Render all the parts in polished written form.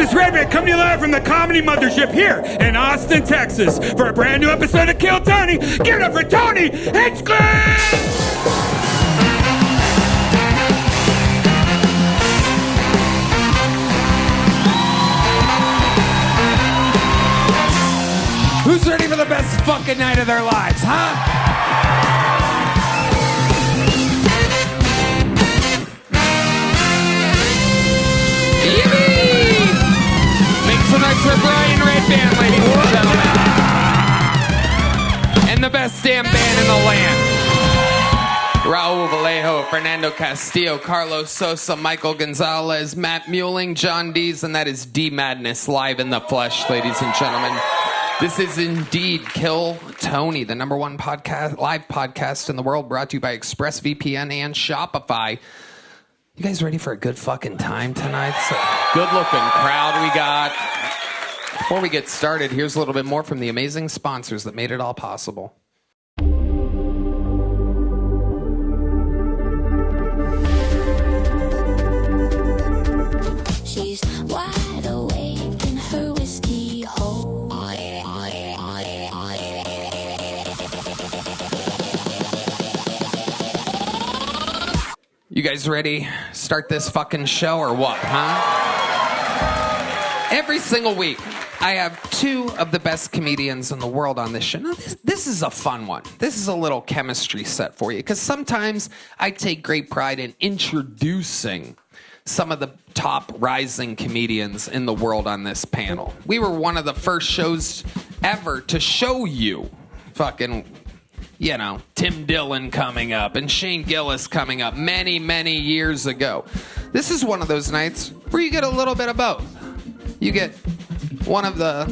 is Redban coming to you live from the Comedy Mothership here in Austin, Texas for a brand new episode of Kill Tony. Give it up for Tony Hinchcliffe! Who's ready for the best fucking night of their lives, huh? Make some noise for Brian Redban, ladies and gentlemen. And the best damn band in the land. Raul Vallejo, Fernando Castillo, Carlos Sosa, Michael Gonzales, Matt Muehling, John Deas, and that is D Madness live in the flesh, ladies and gentlemen. This is indeed Kill Tony, the number one podcast, live podcast in the world, brought to you by ExpressVPN and Shopify. You guys ready for a good fucking time tonight? It's a good-looking crowd we got. Before we get started, here's a little bit more from the amazing sponsors that made it all possible. She's wide awake in her whiskey hole. You guys ready? Start this fucking show or what, huh? Every single week, I have two of the best comedians in the world on this show. Now, this is a fun one. This is a little chemistry set for you, because sometimes I take great pride in introducing some of the top rising comedians in the world on this panel. We were one of the first shows ever to show you fucking... you know, Tim Dillon coming up and Shane Gillis coming up many, many years ago. This is one of those nights where you get a little bit of both. You get one of the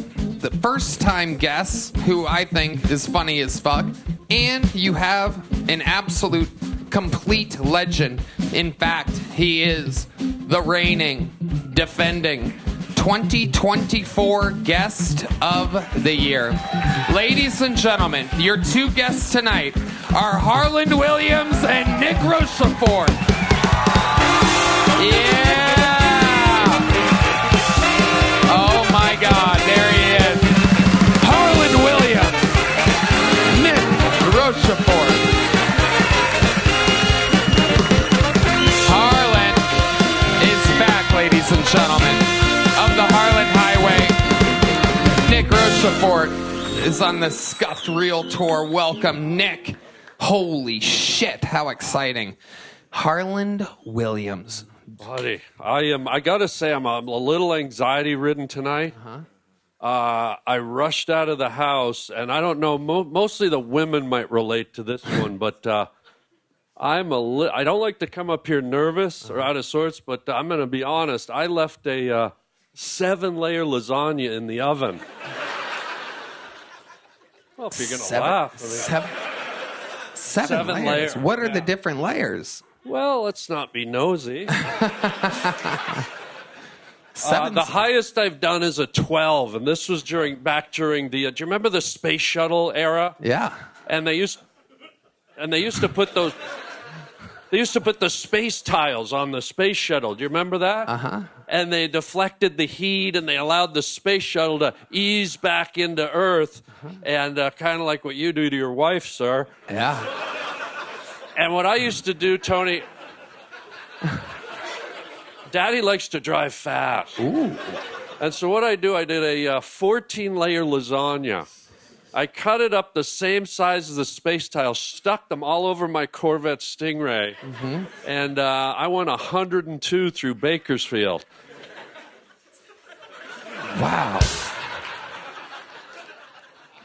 first-time guests, who I think is funny as fuck, and you have an absolute complete legend. In fact, he is the reigning, defending 2024 Guest of the Year. Ladies and gentlemen, your two guests tonight are Harland Williams and Nick Rochefort. Yeah! Oh my God, there he is. Harland Williams, Nick Rochefort. Harland is back, ladies and gentlemen. Of the Harland Highway, Nick Rochefort is on the Scuffed Reel Tour. Welcome, Nick. Holy shit, how exciting. Harland Williams. Buddy, I gotta say, I'm a little anxiety-ridden tonight. I rushed out of the house, and I don't know, mostly the women might relate to this one, but I don't like to come up here nervous or out of sorts, but I'm gonna be honest, I left a 7-layer lasagna in the oven. Well, if you're going to laugh. Seven layers. What are the different layers? Well, let's not be nosy. The highest I've done is a 12, and this was back during the... do you remember the space shuttle era? Yeah. And they used to put those... They used to put the space tiles on the space shuttle. Do you remember that? Uh-huh. And they deflected the heat, and they allowed the space shuttle to ease back into Earth, and kind of like what you do to your wife, sir. Yeah. And what I used to do, Tony, Daddy likes to drive fast. Ooh. And so what I did a 14-layer lasagna. I cut it up the same size as the space tiles, stuck them all over my Corvette Stingray, and I went 102 through Bakersfield. Wow.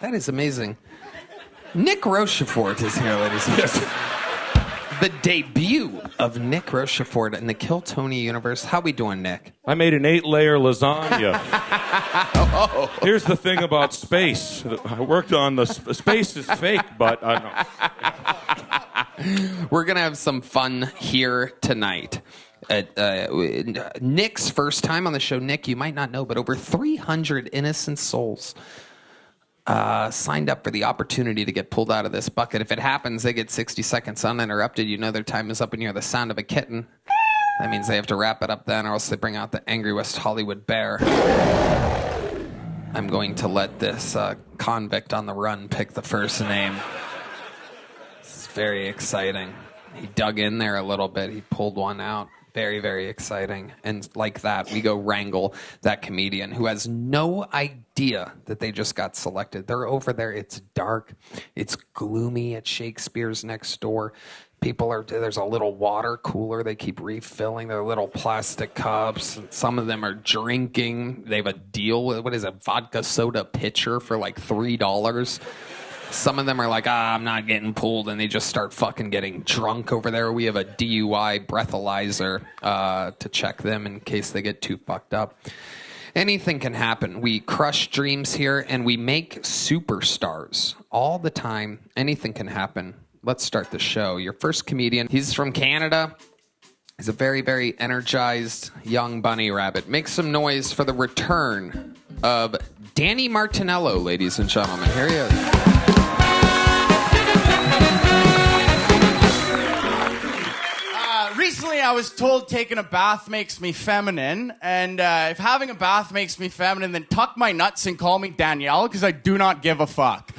That is amazing. Nick Rochefort is here, ladies and gentlemen. The debut of Nick Rochefort in the Kill Tony universe. How we doing, Nick? I made an 8-layer lasagna. Here's the thing about space. I worked on the space is fake, but I know. We're going to have some fun here tonight. Nick's first time on the show. Nick, you might not know, but over 300 innocent souls signed up for the opportunity to get pulled out of this bucket. If it happens, they get 60 seconds uninterrupted. You know their time is up and you hear the sound of a kitten. That means they have to wrap it up then, or else they bring out the angry West Hollywood bear. I'm going to let this convict on the run pick the first name. It's very exciting. He dug in there a little bit. He pulled one out. Very, very exciting. And like that, we go wrangle that comedian who has no idea that they just got selected. They're over there. It's dark. It's gloomy at Shakespeare's next door. There's a little water cooler they keep refilling. Their little plastic cups. Some of them are drinking. They have a deal with, what is it, vodka soda pitcher for like $3. Some of them are like, I'm not getting pulled, and they just start fucking getting drunk over there. We have a DUI breathalyzer to check them in case they get too fucked up. Anything can happen. We crush dreams here, and we make superstars all the time. Anything can happen. Let's start the show. Your first comedian, he's from Canada. He's a very, very energized young bunny rabbit. Make some noise for the return of Danny Martinello, ladies and gentlemen. Here he is. Recently, I was told taking a bath makes me feminine, and if having a bath makes me feminine, then tuck my nuts and call me Danielle, because I do not give a fuck.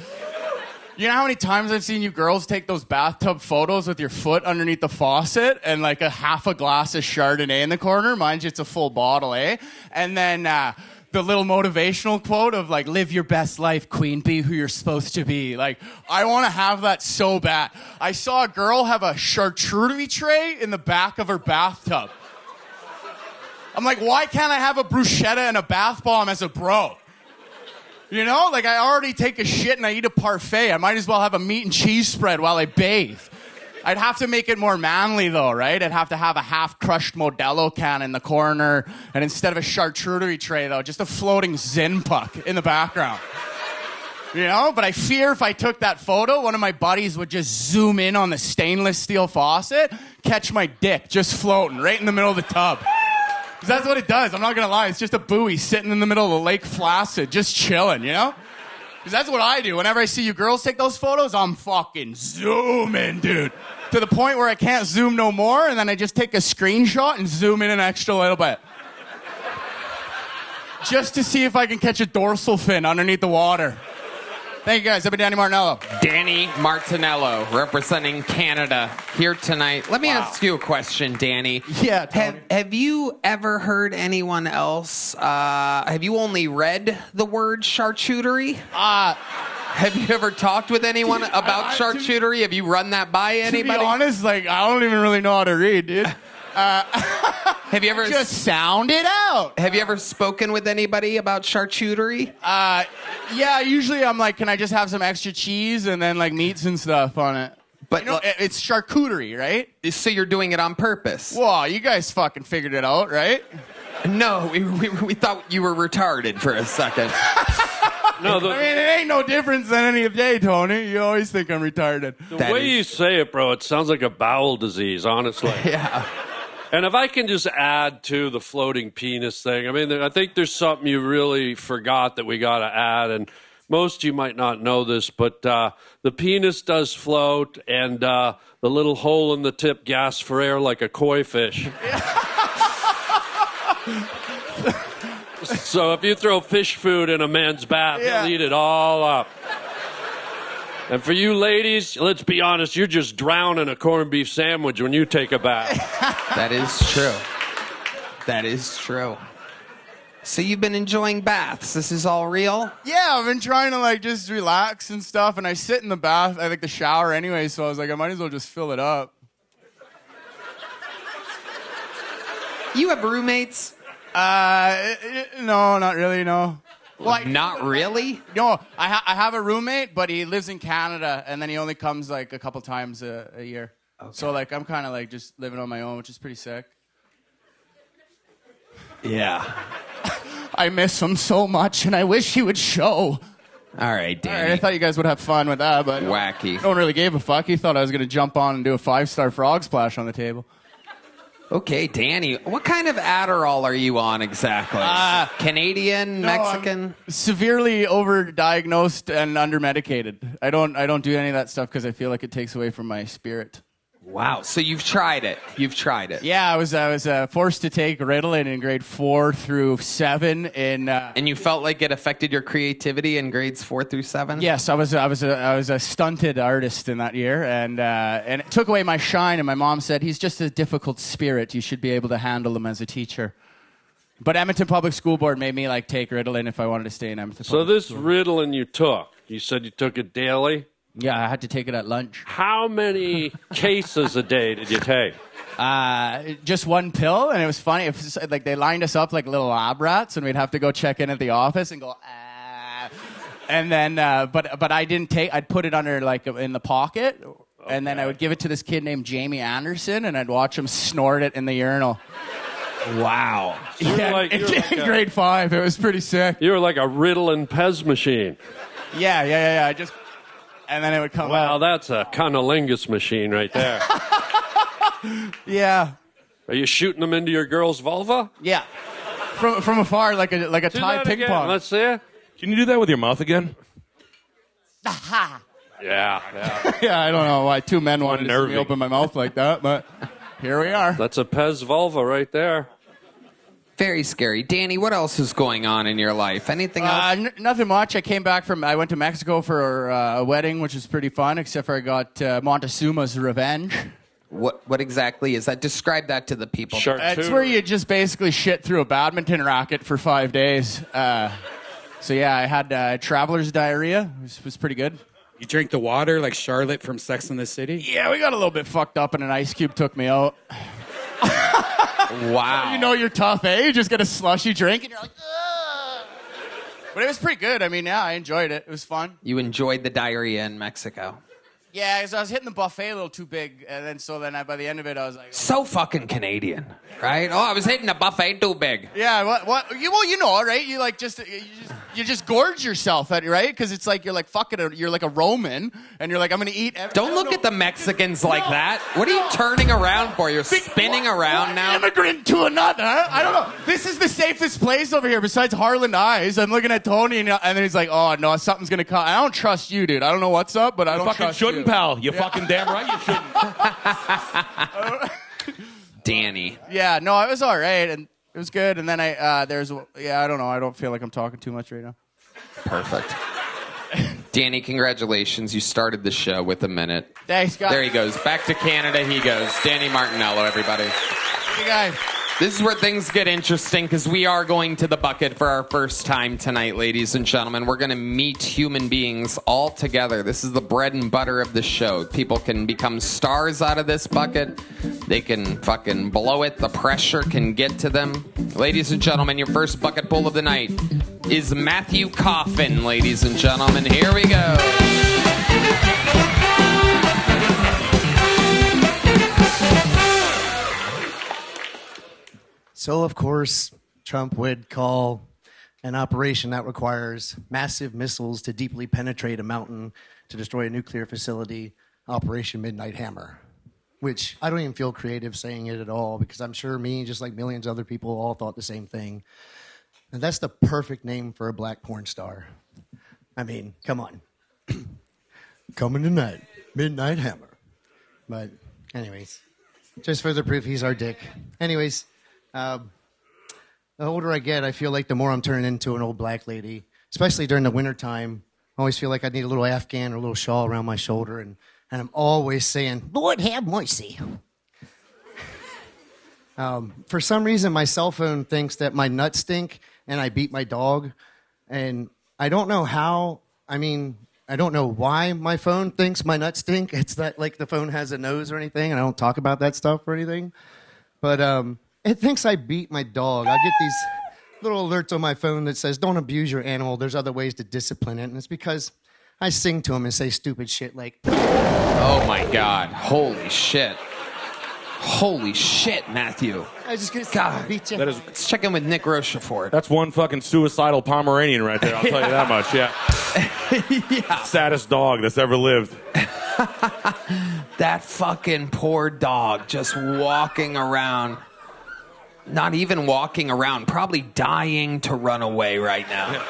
You know how many times I've seen you girls take those bathtub photos with your foot underneath the faucet and like a half a glass of Chardonnay in the corner? Mind you, it's a full bottle, eh? And then the little motivational quote of like, live your best life, queen, be who you're supposed to be. Like, I want to have that so bad. I saw a girl have a charcuterie tray in the back of her bathtub. I'm like, why can't I have a bruschetta and a bath bomb as a bro? You know, like I already take a shit and I eat a parfait. I might as well have a meat and cheese spread while I bathe. I'd have to make it more manly though, right? I'd have to have a half-crushed Modelo can in the corner, and instead of a charcuterie tray though, just a floating Zin puck in the background. You know, but I fear if I took that photo, one of my buddies would just zoom in on the stainless steel faucet, catch my dick just floating right in the middle of the tub. Because that's what it does. I'm not going to lie. It's just a buoy sitting in the middle of the Lake Placid, just chilling, you know? Because that's what I do. Whenever I see you girls take those photos, I'm fucking zooming, dude. To the point where I can't zoom no more, and then I just take a screenshot and zoom in an extra little bit. Just to see if I can catch a dorsal fin underneath the water. Thank you, guys. I've been Danny Martinello. Danny Martinello, representing Canada here tonight. Let me ask you a question, Danny. Yeah, Tony. Have you ever heard anyone else? Have you only read the word charcuterie? Have you ever talked with anyone about charcuterie? Have you run that by anybody? To be honest, like, I don't even really know how to read, dude. Have you ever just sound it out? Have you ever spoken with anybody about charcuterie? Yeah, usually I'm like, can I just have some extra cheese and then like meats and stuff on it? But you know, it's charcuterie, right? So you're doing it on purpose? Whoa, you guys fucking figured it out, right? No, we thought you were retarded for a second. No, I mean, it ain't no difference than any day, Tony. You always think I'm retarded. The way you say it, bro, it sounds like a bowel disease, honestly. Yeah. And if I can just add to the floating penis thing, I mean, I think there's something you really forgot that we got to add, and most of you might not know this, but the penis does float, and the little hole in the tip gasps for air like a koi fish. So if you throw fish food in a man's bath, he'll eat it all up. And for you ladies, let's be honest, you're just drowning a corned beef sandwich when you take a bath. That is true. That is true. So you've been enjoying baths. This is all real? Yeah, I've been trying to like just relax and stuff, and I sit in the bath, I like the shower anyway, so I was like, I might as well just fill it up. You have roommates? No, not really, no. Well, not really? No, I have a roommate, but he lives in Canada, and then he only comes like a couple times a year. Okay. So like I'm kind of like just living on my own, which is pretty sick. Yeah. I miss him so much, and I wish he would show. All right, Danny. All right, I thought you guys would have fun with that, but wacky. No one really gave a fuck. He thought I was going to jump on and do a 5-star frog splash on the table. Okay, Danny, what kind of Adderall are you on exactly? Canadian, Mexican? I'm severely overdiagnosed and undermedicated. I don't do any of that stuff because I feel like it takes away from my spirit. Wow. So you've tried it. Yeah, I was forced to take Ritalin in grade 4 through 7 in. And you felt like it affected your creativity in grades 4 through 7? Yes, I was a stunted artist in that year, and it took away my shine. And my mom said, "He's just a difficult spirit. You should be able to handle him as a teacher." But Edmonton Public School Board made me take Ritalin if I wanted to stay in Edmonton. So this Ritalin you said you took it daily? Yeah, I had to take it at lunch. How many cases a day did you take? Just one pill, and it was funny. It was they lined us up like little lab rats, and we'd have to go check in at the office and go, and then, but I didn't take. I'd put it under in the pocket, and then I would give it to this kid named Jamie Anderson, and I'd watch him snort it in the urinal. Wow. So in grade 5, it was pretty sick. You were like a Ritalin Pez machine. Yeah. And then it would come out. Wow, that's a cunnilingus machine right there. Yeah. Are you shooting them into your girl's vulva? Yeah. From afar, like a Do Thai that ping again. pong. Let's see it. Can you do that with your mouth again? Yeah. Yeah, I don't know why 2 men wanted to see me Unnerving. open my mouth like that, but here we are. That's a Pez vulva right there. Very scary. Danny, what else is going on in your life? Anything else? Nothing much. I went to Mexico for a wedding, which was pretty fun, except for I got Montezuma's revenge. What exactly is that? Describe that to the people. It's where you just basically shit through a badminton racket for 5 days. So yeah, I had traveler's diarrhea. It was pretty good. You drink the water like Charlotte from Sex and the City? Yeah, we got a little bit fucked up, and an ice cube took me out. Wow. You know you're tough, eh? You just get a slushy drink, and you're like, ugh. But it was pretty good. I mean, yeah, I enjoyed it. It was fun. You enjoyed the diarrhea in Mexico. Yeah, because I was hitting the buffet a little too big, and then by the end of it, I was like, So fucking Canadian, right? Oh, I was hitting the buffet too big. yeah, what? You know, right? You just gorge yourself, right? Because it's like you're like fucking, you're like a Roman, and you're like, I'm gonna eat. Don't look at the Mexicans like that. What are you turning around for? You're spinning around now. Immigrant to another. I don't know. This is the safest place over here besides Harland Eyes. I'm looking at Tony, and then he's like, oh no, something's gonna come. I don't trust you, dude. I don't know what's up, but I don't Fucking trust shouldn't, you. pal. You fucking damn right you shouldn't. Danny. Yeah, no, it was all right, and it was good. And then I don't know. I don't feel like I'm talking too much right now. Perfect. Danny, congratulations. You started the show with a minute. Thanks, guys. There he goes. Back to Canada he goes. Danny Martinello, everybody. Hey, guys. This is where things get interesting because we are going to the bucket for our first time tonight, ladies and gentlemen. We're going to meet human beings all together. This is the bread and butter of the show. People can become stars out of this bucket. They can fucking blow it. The pressure can get to them. Ladies and gentlemen, your first bucket pull of the night is Matthew Coffin, ladies and gentlemen. Here we go. So, of course, Trump would call an operation that requires massive missiles to deeply penetrate a mountain to destroy a nuclear facility, Operation Midnight Hammer, which I don't even feel creative saying it at all because I'm sure me, just like millions of other people, all thought the same thing. And that's the perfect name for a black porn star. I mean, come on. Coming tonight, Midnight Hammer. But anyways, just further proof he's our dick. Anyways, the older I get, I feel like the more I'm turning into an old black lady, especially during the wintertime. I always feel like I need a little Afghan or a little shawl around my shoulder, and I'm always saying, Lord have mercy. For some reason, my cell phone thinks that my nuts stink, and I beat my dog. And I don't know how, I don't know why my phone thinks my nuts stink. It's not like the phone has a nose or anything, and I don't talk about that stuff or anything. But it thinks I beat my dog. I get these little alerts on my phone that says, don't abuse your animal. There's other ways to discipline it. And it's because I sing to him and say stupid shit like, Oh, my God. Holy shit. Holy shit, Matthew. I just get God. beat you. That is, Let's check in with Nick Rochefort. that's one fucking suicidal Pomeranian right there. I'll tell you that much. Yeah. Yeah. Saddest dog that's ever lived. That fucking poor dog just walking around. Not even walking around, probably dying to run away right now.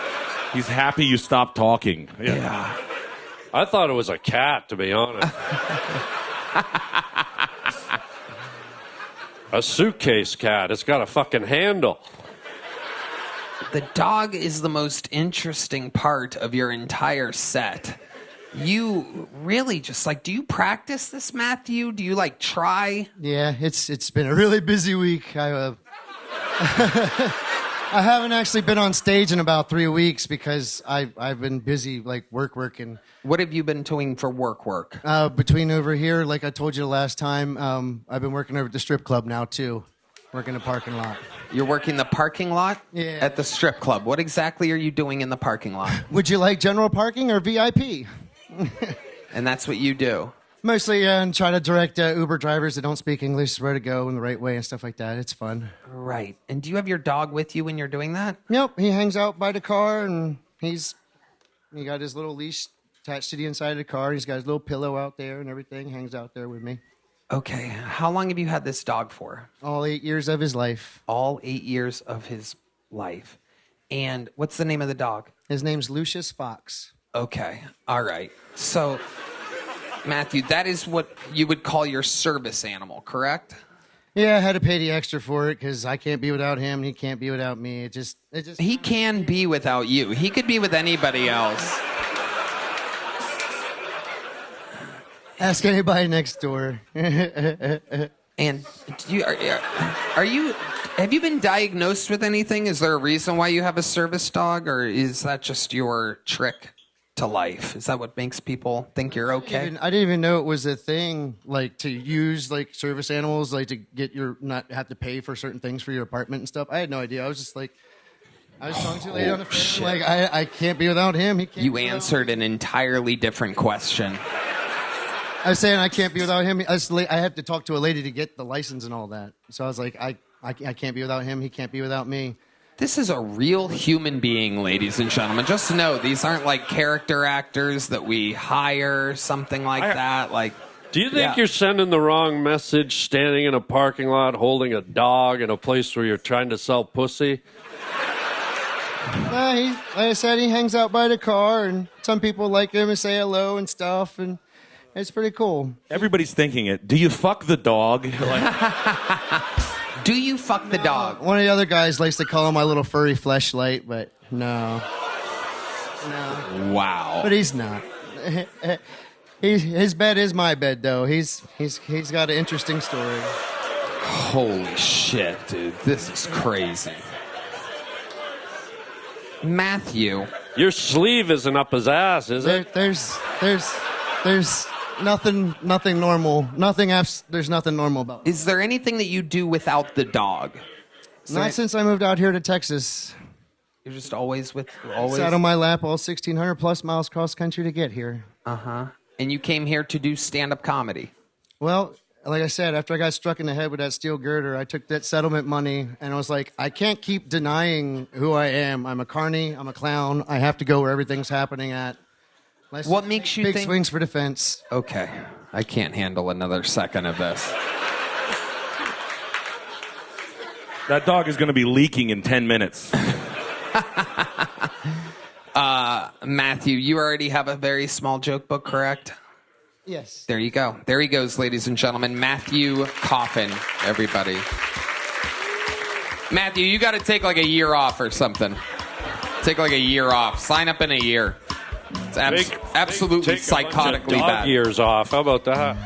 He's happy you stopped talking. Yeah. I thought it was a cat, to be honest. A suitcase cat. It's got a fucking handle. The dog is the most interesting part of your entire set. You really just do you practice this, Matthew? Do you try? Yeah, it's been a really busy week. I haven't actually been on stage in about 3 weeks because I've been busy working. What have you been doing for work? Between over here, like I told you the last time, I've been working over at the strip club now too. Working the parking lot. You're working the parking lot? Yeah. At the strip club. What exactly are you doing in the parking lot? Would you like general parking or VIP? And that's what you do? Mostly try to direct Uber drivers that don't speak English where to go in the right way and stuff like that. It's fun. Right. And do you have your dog with you when you're doing that? Yep. He hangs out by the car, and he got his little leash attached to the inside of the car. He's got his little pillow out there and everything. Hangs out there with me. Okay. How long have you had this dog for? All 8 years of his life. All 8 years of his life. And what's the name of the dog? His name's Lucius Fox. Okay. All right. So, Matthew, that is what you would call your service animal, correct? Yeah, I had to pay the extra for it because I can't be without him and he can't be without me. It just. He can be without you. He could be with anybody else. Ask anybody next door. And have you been diagnosed with anything? Is there a reason why you have a service dog, or is that just your trick to life? Is that what makes people think you're okay? I didn't even know it was a thing, to use service animals, to get not have to pay for certain things for your apartment and stuff. I had no idea. I was just I was talking to a lady on the phone. I can't be without him. He can't. You answered an entirely different question. I was saying I can't be without him. I have to talk to a lady to get the license and all that. So I was like, I can't be without him. He can't be without me. This is a real human being, ladies and gentlemen. Just know these aren't character actors that we hire, something like that. Do you think you're sending the wrong message standing in a parking lot holding a dog in a place where you're trying to sell pussy? Like I said, he hangs out by the car, and some people like him and say hello and stuff, and it's pretty cool. Everybody's thinking it. Do you fuck the dog? Do you fuck the dog? One of the other guys likes to call him my little furry fleshlight, but no. Wow. But he's not. His bed is my bed, though. He's got an interesting story. Holy shit, dude. This is crazy. Matthew. Your sleeve isn't up his ass, is it? There's nothing normal. There's nothing normal about it. Is there anything that you do without the dog? Not since I moved out here to Texas. You're just always. Sat on my lap all 1,600 plus miles cross country to get here. Uh-huh. And you came here to do stand-up comedy. Well, like I said, after I got struck in the head with that steel girder, I took that settlement money, and I was like, I can't keep denying who I am. I'm a carny. I'm a clown. I have to go where everything's happening at. What makes you big think... swings for defense. Okay. I can't handle another second of this. That dog is going to be leaking in 10 minutes. Matthew, you already have a very small joke book, correct? Yes. There you go. There he goes, ladies and gentlemen. Matthew Coffin, everybody. Matthew, you got to take a year off or something. Take a year off. Sign up in a year. It's absolutely psychotically dog bad. Years off. How about that?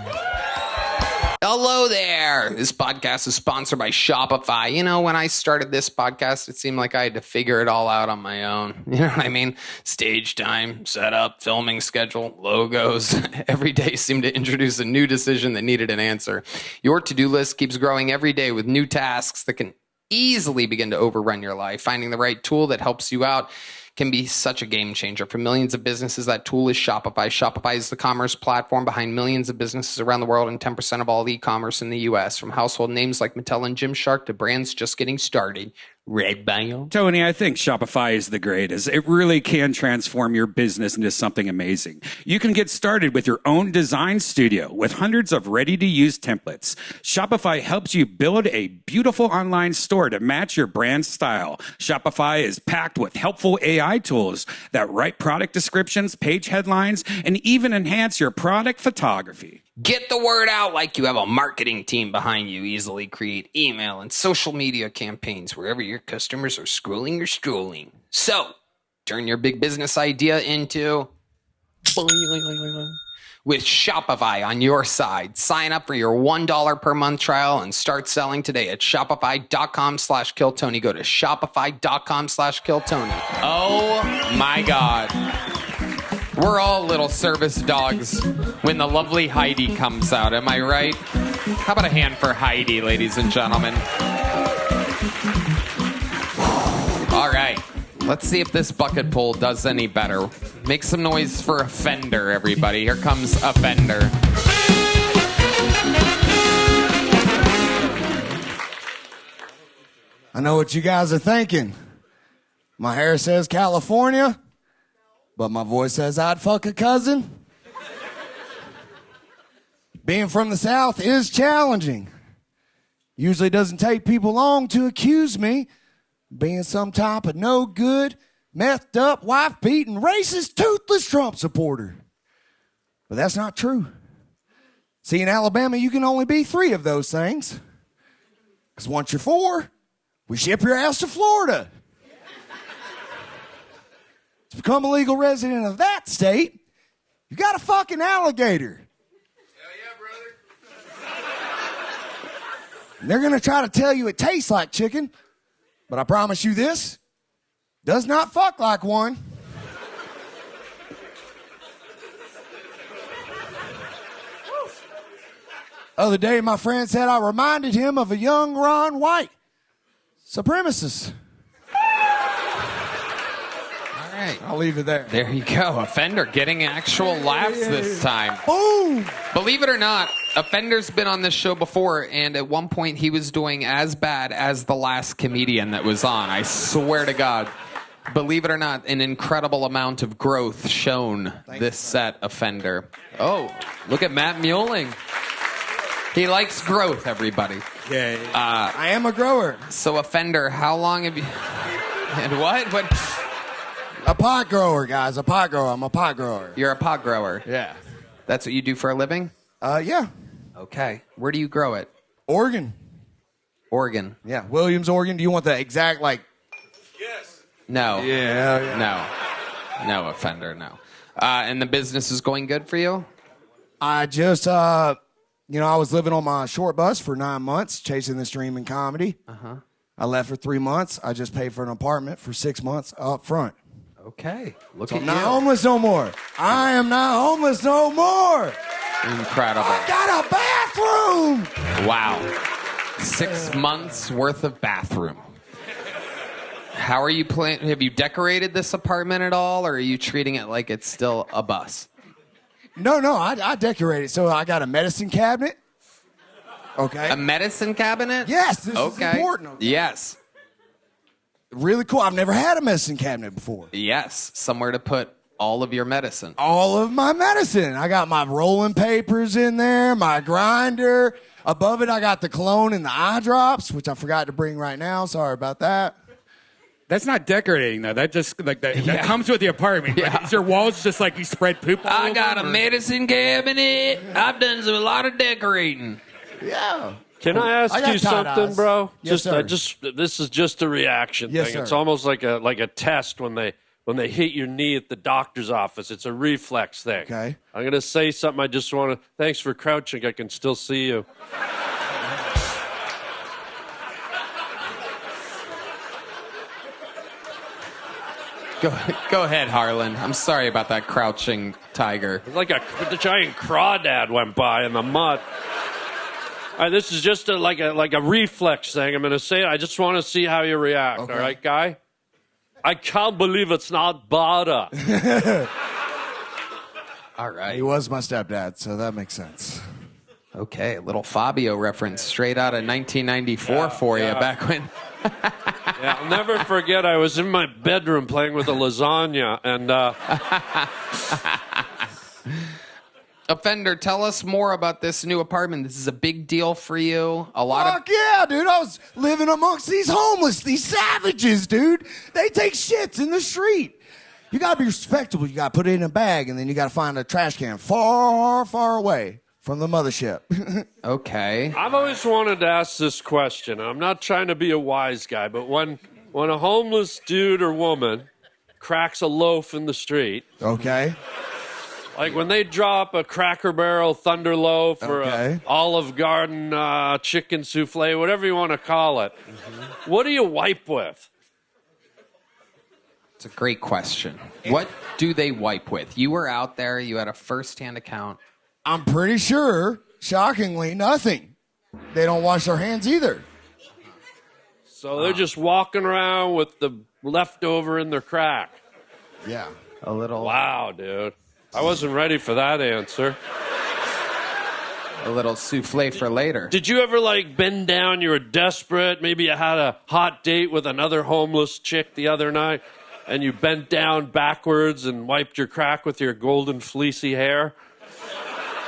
Hello there. This podcast is sponsored by Shopify. You know, when I started this podcast, it seemed like I had to figure it all out on my own. You know what I mean? Stage time, setup, filming schedule, logos. Every day seemed to introduce a new decision that needed an answer. Your to-do list keeps growing every day with new tasks that can easily begin to overrun your life. Finding the right tool that helps you out can be such a game changer. For millions of businesses, that tool is Shopify. Shopify is the commerce platform behind millions of businesses around the world and 10% of all e-commerce in the U.S. From household names like Mattel and Gymshark to brands just getting started. Redban. Tony, I think Shopify is the greatest. It really can transform your business into something amazing. You can get started with your own design studio with hundreds of ready-to-use templates. Shopify helps you build a beautiful online store to match your brand style. Shopify is packed with helpful AI tools that write product descriptions, page headlines, and even enhance your product photography. Get the word out like you have a marketing team behind you. Easily create email and social media campaigns wherever your customers are scrolling or strolling. So, turn your big business idea into with Shopify on your side. Sign up for your $1 per month trial and start selling today at shopify.com/KillTony. Go to shopify.com/KillTony. Oh my God. We're all little service dogs when the lovely Heidi comes out. Am I right? How about a hand for Heidi, ladies and gentlemen? All right. Let's see if this bucket pull does any better. Make some noise for Offender, everybody. Here comes Offender. I know what you guys are thinking. My hair says California, but my voice says I'd fuck a cousin. Being from the South is challenging. Usually doesn't take people long to accuse me of being some type of no good, methed up, wife-beating, racist, toothless Trump supporter. But that's not true. See, in Alabama, you can only be 3 of those things. Because once you're 4, we ship your ass to Florida. To become a legal resident of that state, you got a fucking alligator. Hell yeah, brother. And they're going to try to tell you it tastes like chicken, but I promise you this, does not fuck like one. Other day, my friend said I reminded him of a young Ron White supremacist. All right. I'll leave it there. There you go. Offender getting actual laughs this time. Boom! Believe it or not, Offender's been on this show before, and at one point he was doing as bad as the last comedian that was on. I swear to God. Believe it or not, an incredible amount of growth shown this set, Offender. Oh, look at Matt Muehling. He likes growth, everybody. Yeah. I am a grower. So, Offender, how long have you... And what? A pot grower, guys. A pot grower. I'm a pot grower. You're a pot grower. Yeah. That's what you do for a living? Yeah. Okay. Where do you grow it? Oregon. Oregon. Yeah. Williams, Oregon. Do you want the exact, like... Yes. No. Yeah. No, Offender, no. And the business is going good for you? I just, I was living on my short bus for 9 months, chasing this dream in comedy. Uh-huh. I left for 3 months. I just paid for an apartment for 6 months up front. Okay. Look So at I'm you. not homeless no more. I am not homeless no more. Incredible. I got a bathroom. Wow. 6 months worth of bathroom. How are you planning? Have you decorated this apartment at all, or are you treating it like it's still a bus? No, I decorated. So I got a medicine cabinet. Okay. A medicine cabinet? Yes, this is okay. important. Okay. Yes. Really cool. I've never had a medicine cabinet before. Yes. Somewhere to put all of your medicine. All of my medicine. I got my rolling papers in there, my grinder. Above it, I got the cologne and the eye drops, which I forgot to bring right now. Sorry about that. That's not decorating, though. That just that comes with the apartment. Yeah. Right? Is your walls just like you spread poop all I over got a them, or- medicine cabinet. I've done a lot of decorating. Yeah. Can I ask I got you tight something, eyes. bro? Yes, sir. This is just a reaction Yes, thing. sir. It's almost like a test when they hit your knee at the doctor's office. It's a reflex thing. Okay. I'm gonna say something. I just want to. Thanks for crouching. I can still see you. Go ahead, Harland. I'm sorry about that crouching tiger. It's like the giant crawdad went by in the mud. All right, this is just like a reflex thing. I'm going to say it. I just want to see how you react. Okay. All right, guy? I can't believe it's not butter. All right. He was my stepdad, so that makes sense. Okay, a little Fabio reference straight out of 1994 for you back when... Yeah, I'll never forget. I was in my bedroom playing with a lasagna, and Offender, tell us more about this new apartment. This is a big deal for you. A lot Fuck yeah, dude. I was living amongst these homeless, these savages, dude. They take shits in the street. You got to be respectable. You got to put it in a bag, and then you got to find a trash can far, far away. from the mothership. Okay. I've always wanted to ask this question. I'm not trying to be a wise guy, but when a homeless dude or woman cracks a loaf in the street, Okay. like when they drop a Cracker Barrel Thunder Loaf or Okay. a Olive Garden chicken souffle, whatever you want to call it, what do you wipe with? It's a great question. What do they wipe with? You were out there. You had a first-hand account. I'm pretty sure, shockingly, nothing. They don't wash their hands either. So they're just walking around with the leftover in their crack. Yeah. A little. Wow, dude. I wasn't ready for that answer. A little souffle for later. Did you ever, like, bend down, you were desperate, maybe you had a hot date with another homeless chick the other night, and you bent down backwards and wiped your crack with your golden fleecy hair?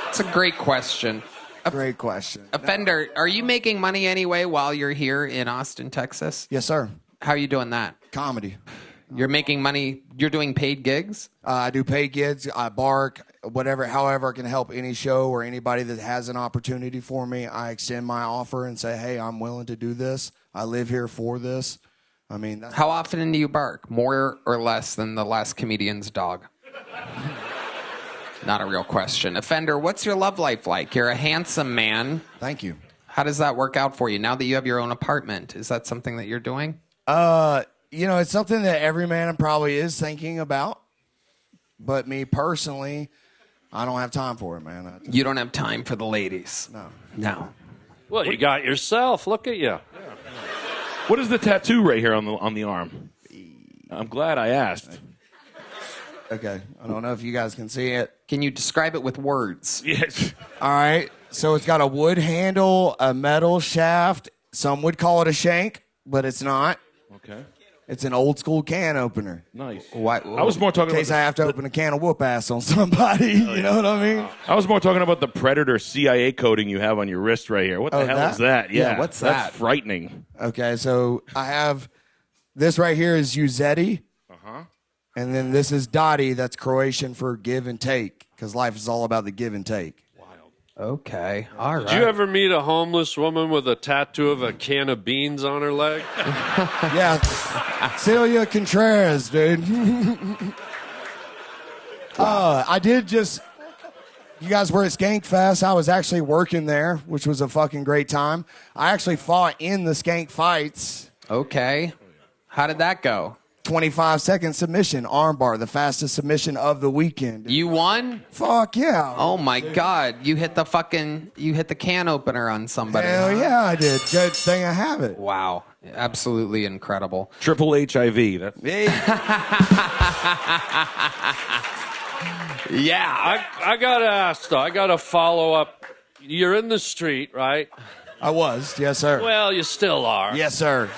It's a great question. Great question. Offender, are you making money anyway while you're here in Austin, Texas? Yes, sir. How are you doing that? Comedy. You're making money. You're doing paid gigs? I do paid gigs. I bark, whatever, however I can help any show or anybody that has an opportunity for me. I extend my offer and say, hey, I'm willing to do this. I live here for this. I mean, that's How often do you bark? More or less than the last comedian's dog? Not a real question. Offender, what's your love life like? You're a handsome man. Thank you. How does that work out for you now that you have your own apartment? Is that something that you're doing? It's something that every man probably is thinking about. But me personally, I don't have time for it, man. You don't have time for the ladies. No. Well, you got yourself. Look at you. What is the tattoo right here on the arm? I'm glad I asked. Okay. I don't know if you guys can see it. Can you describe it with words? Yes. All right. So it's got a wood handle, a metal shaft. Some would call it a shank, but it's not. Okay. It's an old school can opener. Nice. What? I was more talking In case about I have to open a can of whoop ass on somebody. You know what I mean? I was more talking about the Predator CIA coding you have on your wrist right here. What the hell that? is that? Yeah, what's that's that? frightening. Okay. So I have this right here is Uzeti. And then this is Dottie. That's Croatian for give and take because life is all about the give and take. Okay. All right. Did you ever meet a homeless woman with a tattoo of a can of beans on her leg? Yeah. Celia Contreras, dude. I did just. You guys were at Skank Fest. I was actually working there, which was a fucking great time. I actually fought in the Skank fights. Okay. How did that go? 25-second submission, armbar, the fastest submission of the weekend. You won? Fuck yeah. Oh my God. You hit the can opener on somebody. Hell huh? yeah, I did. Good thing I have it. Wow. Absolutely incredible. Triple HIV. That's Yeah. I got to ask, though. I got to follow up. You're in the street, right? I was. Yes, sir. Well, you still are. Yes, sir.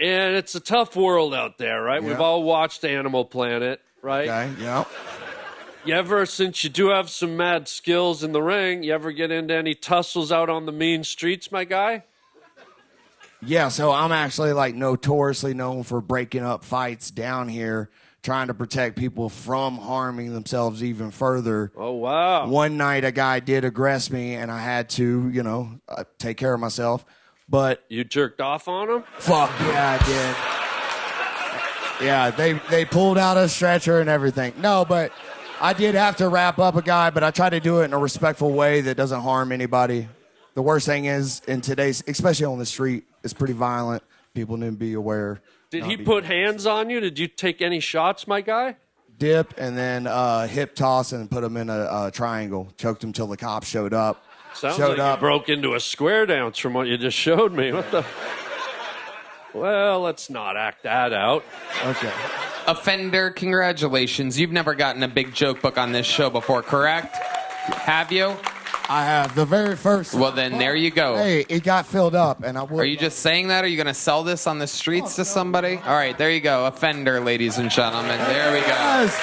And it's a tough world out there, right? Yeah. We've all watched Animal Planet, right? Okay, yeah. You ever, since you do have some mad skills in the ring, you ever get into any tussles out on the mean streets, my guy? Yeah, so I'm actually like notoriously known for breaking up fights down here, trying to protect people from harming themselves even further. Oh, wow. One night a guy did aggress me and I had to, take care of myself. But You jerked off on him? fuck yeah, I did. Yeah, they pulled out a stretcher and everything. No, but I did have to wrap up a guy, but I try to do it in a respectful way that doesn't harm anybody. The worst thing is in today's, especially on the street, it's pretty violent. People need to be aware. Did he put hands on you? Did you take any shots, my guy? Dip and then hip toss and put him in a triangle. Choked him till the cops showed up. Sounds like you broke into a square dance from what you just showed me. What the? Well, let's not act that out. Okay. Offender, congratulations. You've never gotten a big joke book on this show before, correct? Have you? I have the very first. Well, then there you go. Hey, it got filled up, and I would. Are you just saying that? Are you going to sell this on the streets to somebody? All right, there you go. Offender, ladies and gentlemen. There we go. Yes.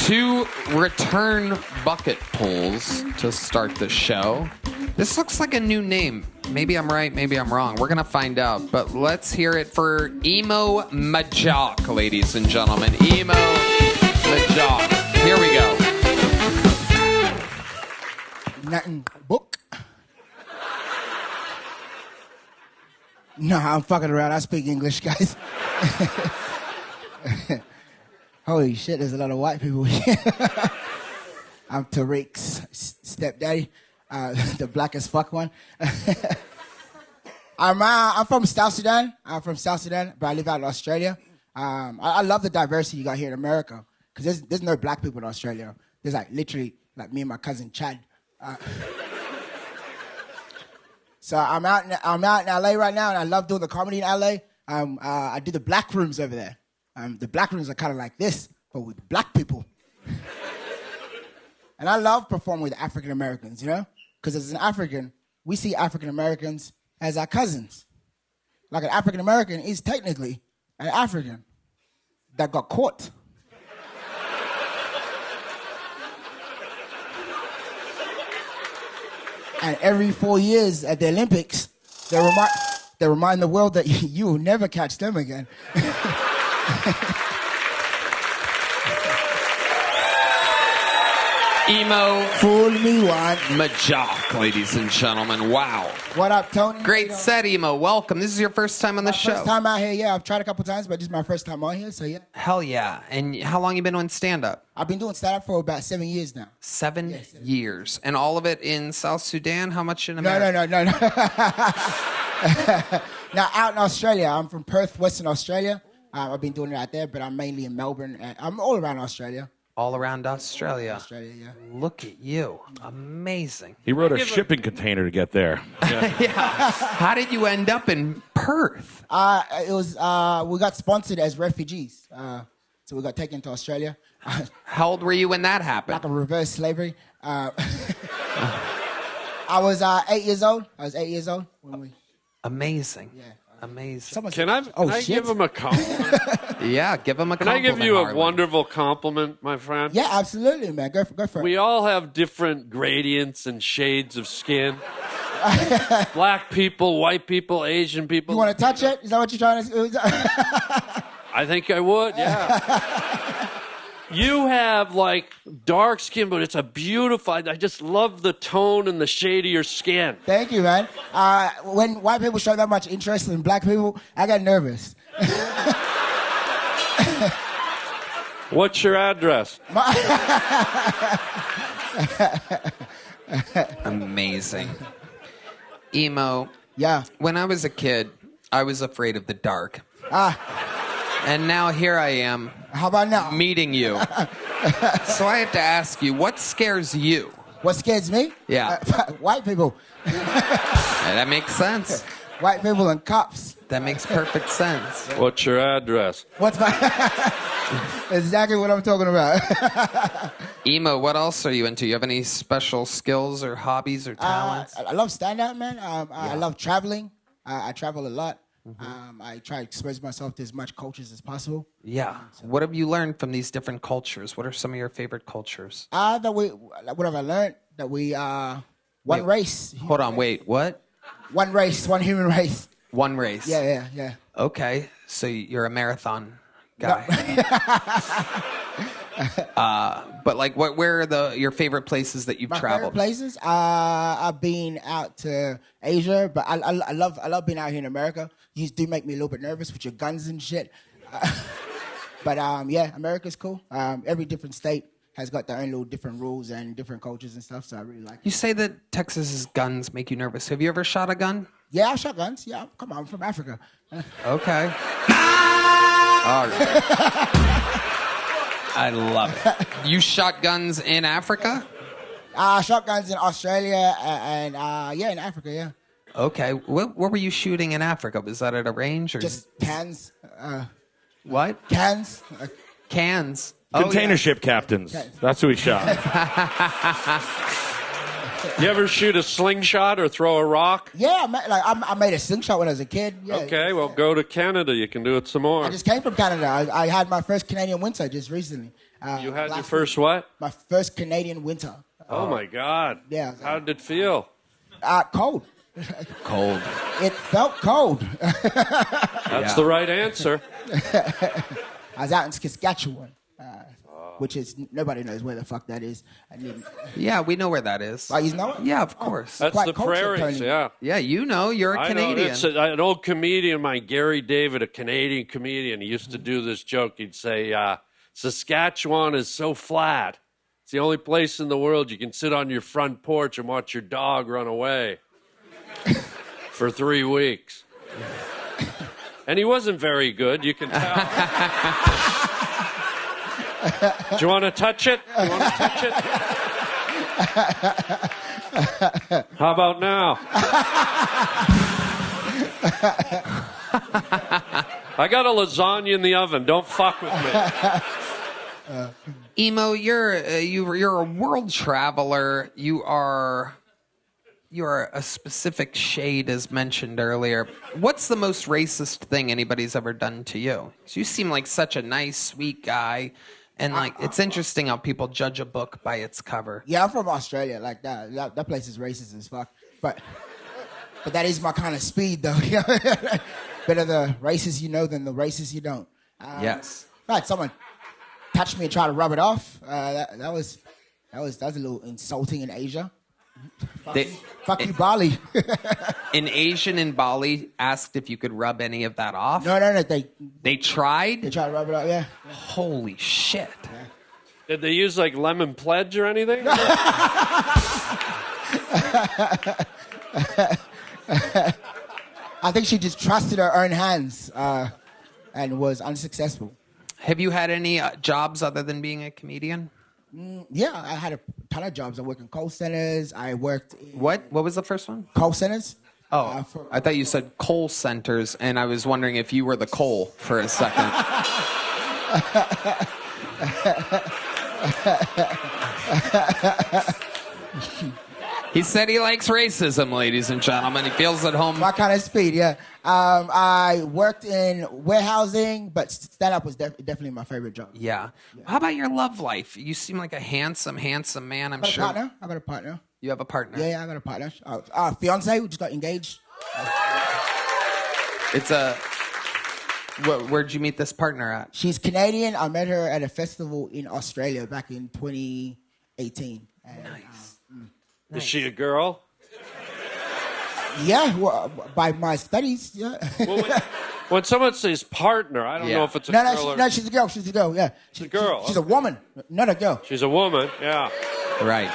2 return bucket pulls to start the show. This looks like a new name. Maybe I'm right, maybe I'm wrong. We're going to find out. But let's hear it for Emo Majok, ladies and gentlemen. Emo Majok. Here we go. Nothing. Book. No, I'm fucking around. I speak English, guys. Holy shit, there's a lot of white people here. I'm Tariq's stepdaddy, the black as fuck one. I'm from South Sudan. But I live out in Australia. I love the diversity you got here in America because there's no black people in Australia. There's like literally like me and my cousin Chad. So I'm out in LA right now, and I love doing the comedy in LA. I do the black rooms over there. The black rooms are kind of like this, but with black people. And I love performing with African Americans, you know? Because as an African, we see African Americans as our cousins. Like an African American is technically an African that got caught. And every 4 years at the Olympics, they remind the world that you will never catch them again. Emo Fool me once. Majok, ladies and gentlemen. Wow. What up, Tony? Great set, Emo. Welcome. This is your first time on the show. First time out here, yeah. I've tried a couple times, but this is my first time on here, so yeah. Hell yeah. And how long you been doing stand-up? I've been doing stand-up for about 7 years now. 7 years. And all of it in South Sudan? How much in America? No. Now, out in Australia. I'm from Perth, Western Australia. I've been doing it out there, but I'm mainly in Melbourne. And I'm all around Australia. All around Australia. Australia, yeah. Look at you. Amazing. He rode a shipping container to get there. Yeah. How did you end up in Perth? It was we got sponsored as refugees. So we got taken to Australia. How old were you when that happened? Like a reverse slavery. I was 8 years old. When we... Amazing. Yeah. Amazing. Can I give him a compliment? Yeah, give him a Can I compliment. give you a Harland. wonderful compliment, my friend? Yeah, absolutely, man. Go for it. We all have different gradients and shades of skin. Black people, white people, Asian people. You want to touch it? Is that what you're trying to... I think I would, yeah. You have like dark skin, but it's a beautiful. I just love the tone and the shade of your skin. Thank you, man. When white people show that much interest in black people, I get nervous. What's your address? Amazing. Emo. Yeah. When I was a kid, I was afraid of the dark. And now here I am. How about now? Meeting you. So I have to ask you, what scares you? What scares me? Yeah. White people. That makes sense. White people and cops. That makes perfect sense. What's your address? What's my... Exactly what I'm talking about. Emo, what else are you into? You have any special skills or hobbies or talents? I love stand-up, man. I love traveling. I travel a lot. I try to expose myself to as much cultures as possible. Yeah. What have you learned from these different cultures? What are some of your favorite cultures? What have I learned? That we one race. Hold on, wait, what? One race, one human race. One race. Yeah. Okay, so you're a marathon guy. But like, where are your favorite places that you've traveled? My favorite places? I've been out to Asia, but I love being out here in America. You do make me a little bit nervous with your guns and shit. But yeah, America's cool. Every different state has got their own little different rules and different cultures and stuff, so I really like it. You say that Texas's guns make you nervous. Have you ever shot a gun? Yeah, I shot guns. Yeah, come on, I'm from Africa. Okay. All right. I love it. You shot guns in Africa? Shot guns in Australia and yeah, in Africa, yeah. Okay. What were you shooting in Africa? Was that at a range or just cans? What? Cans. Cans. Container ship captains. That's who he shot. You ever shoot a slingshot or throw a rock? Yeah, I made a slingshot when I was a kid. Yeah. Okay, well, go to Canada. You can do it some more. I just came from Canada. I had my first Canadian winter just recently. You had your first what? My first Canadian winter. Oh, my God. Yeah. How did it feel? Cold. Cold. It felt cold. That's the right answer. I was out in Saskatchewan. which is nobody knows where the fuck that is. And then, Yeah, we know where that is. you know it? Yeah, of course. That's quite the cultured, prairies, Tony. yeah. Yeah, you know, you're a I know. Canadian. It's an old comedian of mine, Gary David, a Canadian comedian. He used to do this joke. He'd say, Saskatchewan is so flat. It's the only place in the world you can sit on your front porch and watch your dog run away for 3 weeks. And he wasn't very good, you can tell. Do you want to touch it? Do you want to touch it? How about now? I got a lasagna in the oven. Don't fuck with me. Emo, you're a world traveler. You are a specific shade, as mentioned earlier. What's the most racist thing anybody's ever done to you? 'Cause you seem like such a nice, sweet guy, and like it's interesting how people judge a book by its cover. Yeah, I'm from Australia. Like that place is racist as fuck. But that is my kind of speed, though. Better the racist you know than the racist you don't. Yes. I had someone touch me and try to rub it off. That was a little insulting in Asia. Fuck you, Bali. An Asian in Bali asked if you could rub any of that off. No. They tried? They tried to rub it off, yeah. Holy shit. Yeah. Did they use like lemon pledge or anything? I think she just trusted her own hands and was unsuccessful. Have you had any jobs other than being a comedian? Yeah, I had a ton of jobs. I worked in call centers. I worked in What was the first one? call centers. Oh, I thought you said coal centers, and I was wondering if you were the coal for a second. He said he likes racism, ladies and gentlemen. He feels at home. My kind of speed, yeah. I worked in warehousing, but stand-up was definitely my favorite job. Yeah. How about your love life? You seem like a handsome man, I'm sure. I got a partner. You have a partner? Yeah, I got a partner. Fiance, we just got engaged. It's where'd you meet this partner at? She's Canadian. I met her at a festival in Australia back in 2018. And, Nice. Is she a girl? Yeah, well, by my studies, yeah. Well, when someone says partner, I don't know if it's a girl or... No, she's a girl. She's a girl, yeah. She's a girl. She's a woman, not a girl. She's a woman, yeah. Right.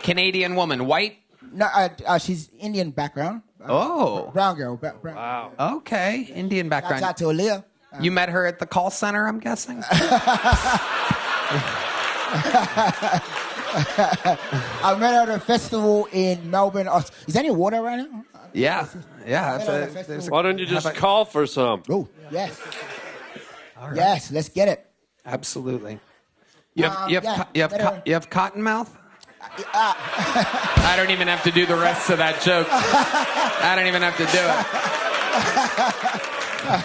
Canadian woman, white? No, she's Indian background. Oh. Brown girl. Wow. Okay, Indian background. Shouts out to Aaliyah. You met her at the call center, I'm guessing? I met her at a festival in Melbourne. Is there any water right now? Yeah. Why don't you just call for some? Oh, yes. All right. Yes, let's get it. Absolutely. You have cottonmouth? I don't even have to do the rest of that joke. I don't even have to do it.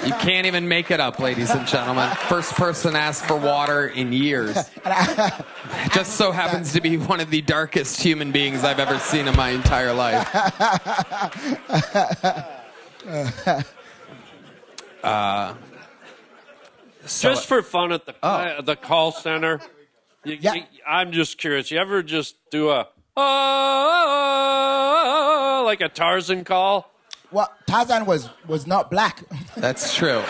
You can't even make it up, ladies and gentlemen. First person asked for water in years. Just so happens to be one of the darkest human beings I've ever seen in my entire life. Just for fun at the call center, I'm just curious. You ever just do a like a Tarzan call? Well, Tarzan was not black. That's true.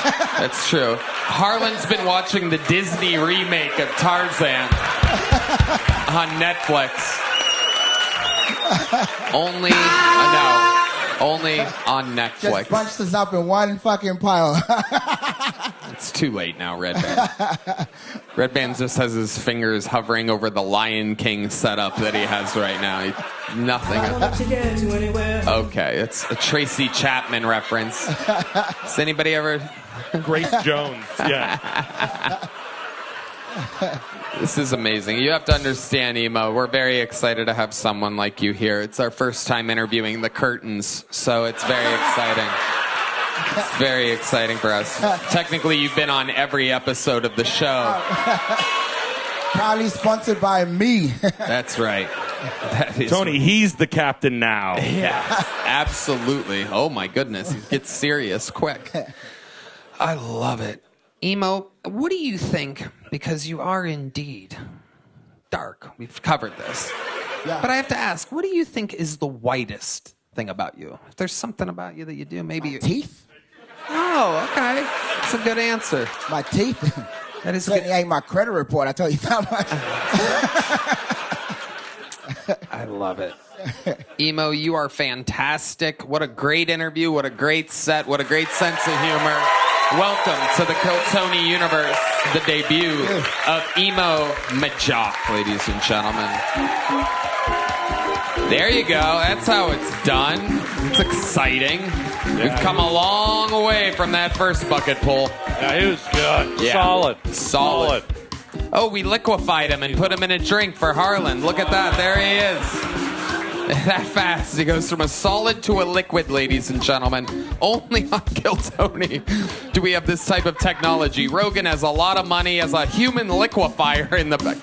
That's true. Harland's been watching the Disney remake of Tarzan on Netflix. Only on Netflix. Just bunched us up in one fucking pile. It's too late now, Redban. Redban just has his fingers hovering over the Lion King setup that he has right now. Nothing. Okay, it's a Tracy Chapman reference. Has anybody ever... Grace Jones, yeah. This is amazing. You have to understand, Emo, we're very excited to have someone like you here. It's our first time interviewing the Curtains, so it's very exciting. It's very exciting for us. Technically, you've been on every episode of the show. Proudly sponsored by me. That's right. That is Tony, he's the captain now. Yeah, absolutely. Oh, my goodness. He gets serious quick. I love it. Emo, what do you think because you are indeed dark. We've covered this. Yeah. But I have to ask, what do you think is the whitest thing about you? If there's something about you that you do, maybe... Teeth? Oh, okay. That's a good answer. My teeth? That is Certainly ain't my credit report, I tell you that much. I love it. Emo, you are fantastic. What a great interview. What a great set. What a great sense of humor. Welcome to the Kiltony universe, the debut of Emo Majock, ladies and gentlemen. There you go. That's how it's done. It's exciting. We've come a long way from that first bucket pull. Yeah, he was good. Yeah. Solid. Oh, we liquefied him and put him in a drink for Harland. Look at that. There he is. That fast. He goes from a solid to a liquid, ladies and gentlemen. Only on Kiltony do we have this type of technology. Rogan has a lot of money as a human liquefier in the back.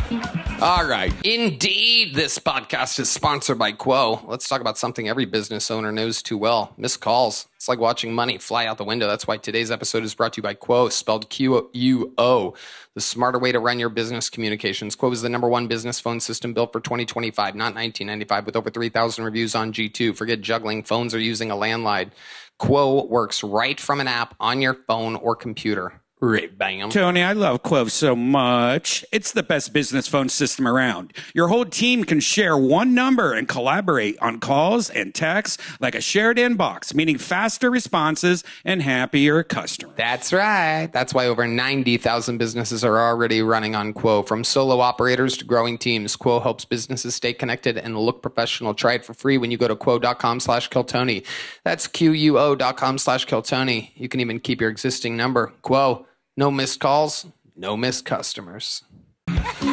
All right. Indeed, this podcast is sponsored by Quo. Let's talk about something every business owner knows too well. Missed calls. It's like watching money fly out the window. That's why today's episode is brought to you by Quo, spelled Q-U-O, the smarter way to run your business communications. Quo is the #1 business phone system built for 2025, not 1995, with over 3,000 reviews on G2. Forget juggling phones or using a landline. Quo works right from an app on your phone or computer. Right, bam. Tony, I love Quo so much. It's the best business phone system around. Your whole team can share one number and collaborate on calls and texts like a shared inbox, meaning faster responses and happier customers. That's right. That's why over 90,000 businesses are already running on Quo. From solo operators to growing teams, Quo helps businesses stay connected and look professional. Try it for free when you go to quo.com/Kiltony. That's QUO.com/Kiltony. You can even keep your existing number. Quo. No missed calls, no missed customers.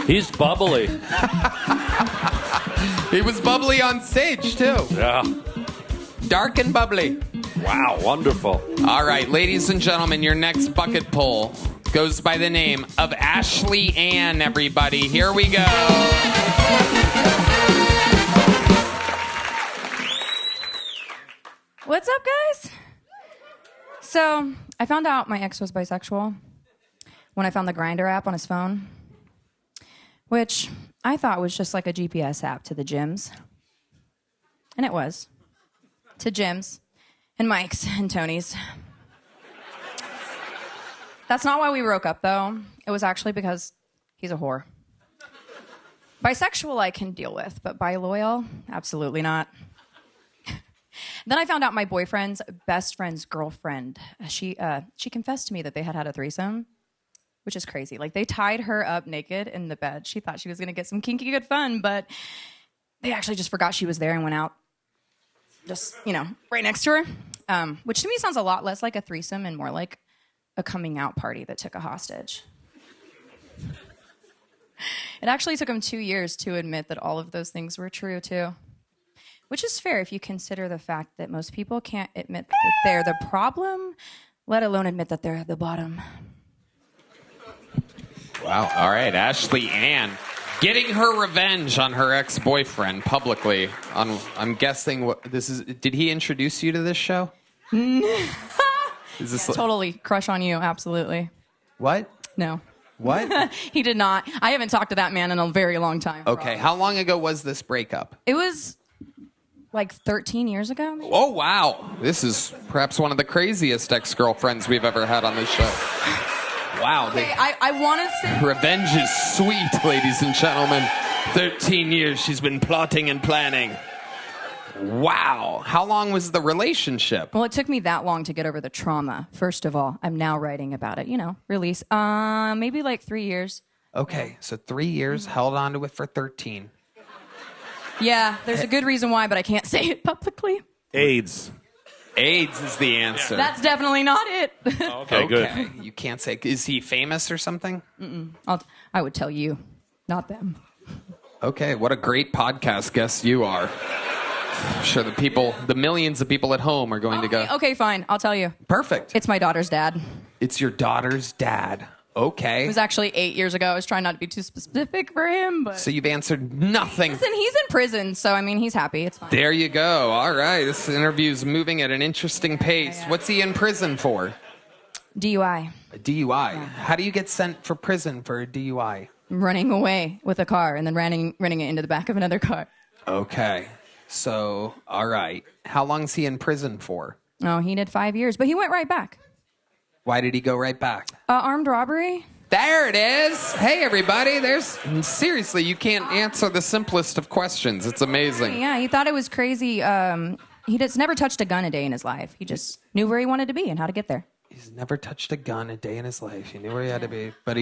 He's bubbly. He was bubbly on stage, too. Yeah. Dark and bubbly. Wow, wonderful. All right, ladies and gentlemen, your next bucket pull goes by the name of Ashley Ann, everybody. Here we go. What's up, guys? So, I found out my ex was bisexual when I found the Grindr app on his phone, which I thought was just like a GPS app to the gyms. And it was. To gyms and Mike's and Tony's. That's not why we broke up, though. It was actually because he's a whore. Bisexual I can deal with, but bi-loyal? Absolutely not. Then I found out my boyfriend's best friend's girlfriend, she confessed to me that they had a threesome, which is crazy. Like, they tied her up naked in the bed. She thought she was going to get some kinky good fun, but they actually just forgot she was there and went out just, right next to her, which to me sounds a lot less like a threesome and more like a coming out party that took a hostage. It actually took him 2 years to admit that all of those things were true, too. Which is fair if you consider the fact that most people can't admit that they're the problem, let alone admit that they're at the bottom. Wow. All right, Ashley Ann. Getting her revenge on her ex-boyfriend publicly. I'm guessing what this is. Did he introduce you to this show? Is this totally crush on you, absolutely. What? No. What? He did not. I haven't talked to that man in a very long time. Okay, probably. how long ago was this breakup? It was like 13 years ago, maybe? Oh, wow. This is perhaps one of the craziest ex-girlfriends we've ever had on this show. Wow. Okay, I want to say... Revenge is sweet, ladies and gentlemen. 13 years she's been plotting and planning. Wow. How long was the relationship? Well, it took me that long to get over the trauma, first of all. I'm now writing about it, release. Maybe like 3 years. Okay, so 3 years, held on to it for 13. Yeah, there's a good reason why, but I can't say it publicly. AIDS. AIDS is the answer. That's definitely not it. Okay, good. You can't say. Is he famous or something? I would tell you, not them. Okay, what a great podcast guest you are. I'm sure the millions of people at home are going to go. Okay, fine. I'll tell you. Perfect. It's my daughter's dad. It's your daughter's dad. Okay. It was actually 8 years ago. I was trying not to be too specific for him, but... So you've answered nothing. Listen, he's in prison, so, he's happy. It's fine. There you go. All right. This interview's moving at an interesting pace. Yeah. What's he in prison for? DUI. A DUI. How do you get sent for prison for a DUI? Running away with a car and then running it into the back of another car. Okay. So, all right. How long's he in prison for? Oh, he did 5 years, but he went right back. Why did he go right back? Armed robbery. There it is. Hey, everybody. Seriously, you can't answer the simplest of questions. It's amazing. Yeah, he thought it was crazy. He just never touched a gun a day in his life. He just knew where he wanted to be and how to get there. He's never touched a gun a day in his life. He knew where he had to be. But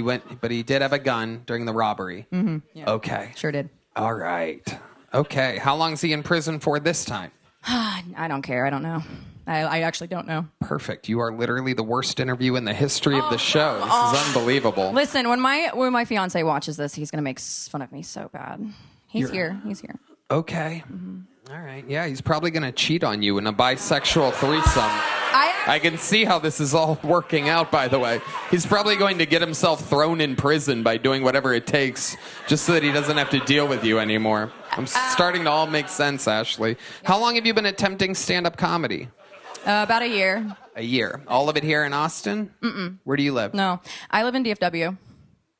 he did have a gun during the robbery. Mm-hmm. Yeah. Okay. Sure did. All right. Okay. How long's he in prison for this time? I don't care. I don't know. I actually don't know. Perfect. You are literally the worst interview in the history of the show. This is unbelievable. Listen, when my fiance watches this, he's gonna make fun of me so bad. He's here. Okay. All right. Yeah, he's probably going to cheat on you in a bisexual threesome. I can see how this is all working out, by the way. He's probably going to get himself thrown in prison by doing whatever it takes just so that he doesn't have to deal with you anymore. I'm starting to all make sense, Ashley. How long have you been attempting stand-up comedy? About a year. A year. All of it here in Austin? Mm-mm. Where do you live? No, I live in DFW.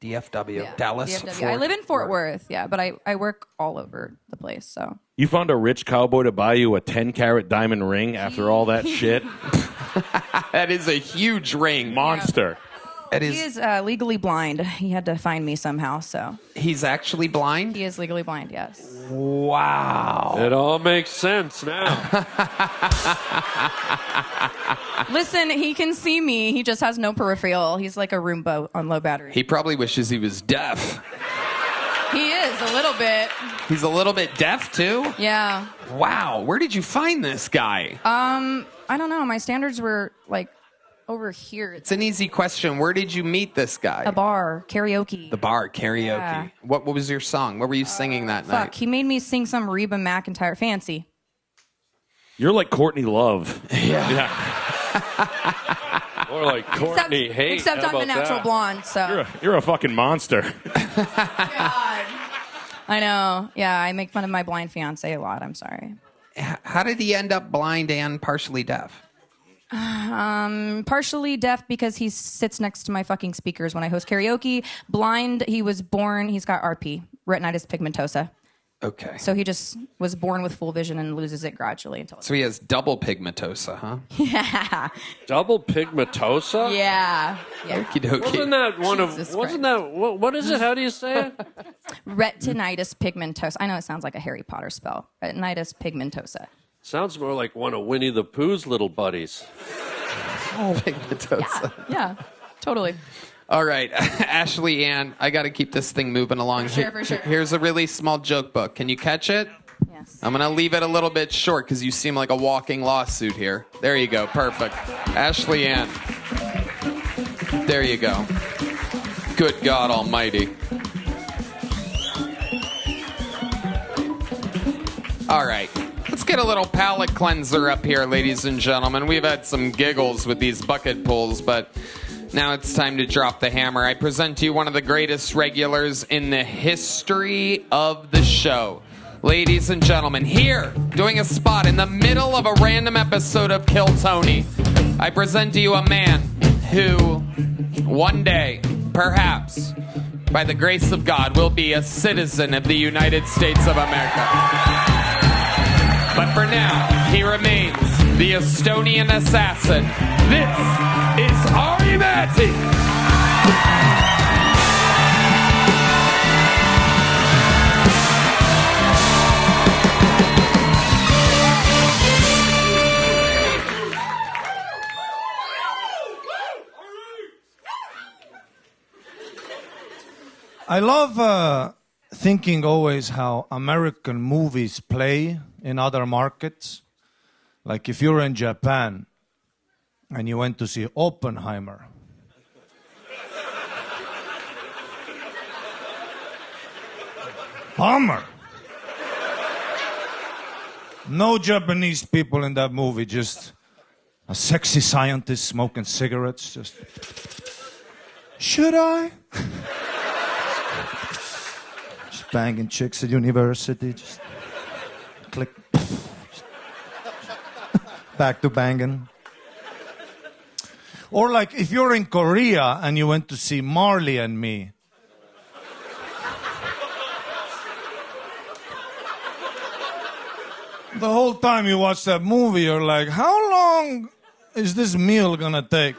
DFW. Yeah, Dallas? DFW. I live in Fort Worth, yeah, but I work all over the place, so. You found a rich cowboy to buy you a 10-carat diamond ring after all that shit? That is a huge ring. Monster. He is legally blind. He had to find me somehow, so. He's actually blind? He is legally blind, yes. Wow. It all makes sense now. Listen, he can see me. He just has no peripheral. He's like a Roomba on low battery. He probably wishes he was deaf. He is, a little bit. He's a little bit deaf, too? Yeah. Wow. Where did you find this guy? I don't know. My standards were, like, over here. It's an easy question. Where did you meet this guy? A bar. Karaoke. The bar. Karaoke. Yeah. What was your song? What were you singing that night? Fuck. He made me sing some Reba McEntire. Fancy. You're like Courtney Love. Yeah. Or like Courtney Haight. Except I'm a natural blonde, so. You're a fucking monster. God. I know. Yeah, I make fun of my blind fiance a lot. I'm sorry. How did he end up blind and partially deaf? Partially deaf because he sits next to my fucking speakers when I host karaoke. Blind, he's got RP, retinitis pigmentosa. Okay. So he just was born with full vision and loses it gradually until. So he has double pigmentosa, huh? Yeah. Double pigmentosa? Yeah. Okie dokie. Wasn't that one of? Jesus Wasn't that? What is it? How do you say it? Retinitis pigmentosa. I know it sounds like a Harry Potter spell. Retinitis pigmentosa. Sounds more like one of Winnie the Pooh's little buddies. Pigmentosa. Yeah. Totally. All right, Ashley Ann, I got to keep this thing moving along. For sure. Here's a really small joke book. Can you catch it? Yes. I'm going to leave it a little bit short because you seem like a walking lawsuit here. There you go. Perfect. Ashley Ann. There you go. Good God Almighty. All right. Let's get a little palate cleanser up here, ladies and gentlemen. We've had some giggles with these bucket pulls, but now it's time to drop the hammer. I present to you one of the greatest regulars in the history of the show. Ladies and gentlemen, here, doing a spot in the middle of a random episode of Kill Tony, I present to you a man who, one day, perhaps, by the grace of God, will be a citizen of the United States of America. But for now, he remains the Estonian assassin. This is Ari Matti. I love thinking always how American movies play in other markets. Like if you're in Japan and you went to see Oppenheimer. Bummer. No Japanese people in that movie, just a sexy scientist smoking cigarettes. Just, should I? Just banging chicks at university. Just click. Back to banging. Or like if you're in Korea and you went to see Marley and Me. The whole time you watch that movie, you're like, how long is this meal gonna take?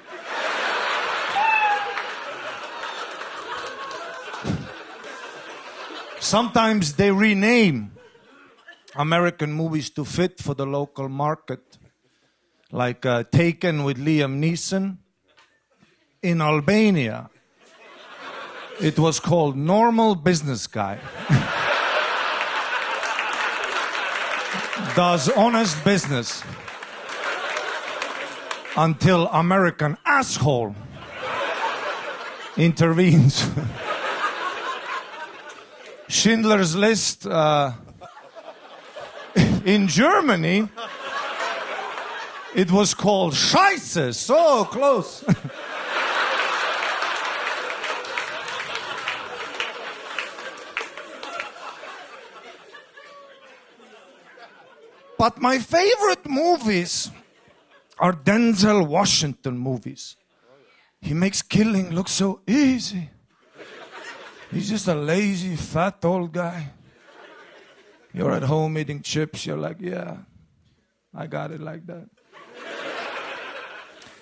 Sometimes they rename American movies to fit for the local market. Like Taken with Liam Neeson. In Albania, it was called Normal Business Guy. Does honest business until American asshole intervenes. Schindler's List in Germany, it was called Scheiße, so close. But my favorite movies are Denzel Washington movies. He makes killing look so easy. He's just a lazy, fat old guy. You're at home eating chips, you're like, yeah, I got it like that.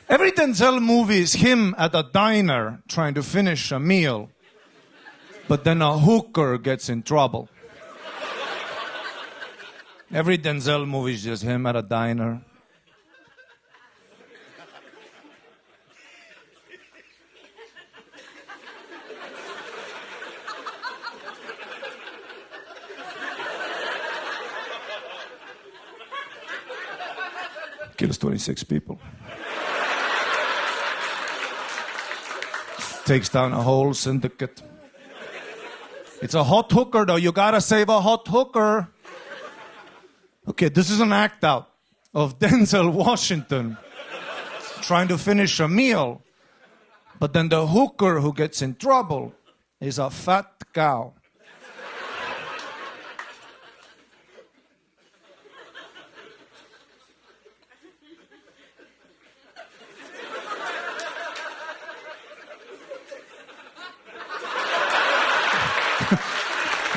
Every Denzel movie is him at a diner trying to finish a meal, but then a hooker gets in trouble. Every Denzel movie is just him at a diner. Kills 26 people. Takes down a whole syndicate. It's a hot hooker, though. You gotta save a hot hooker. Okay, this is an act out of Denzel Washington trying to finish a meal, but then the hooker who gets in trouble is a fat cow.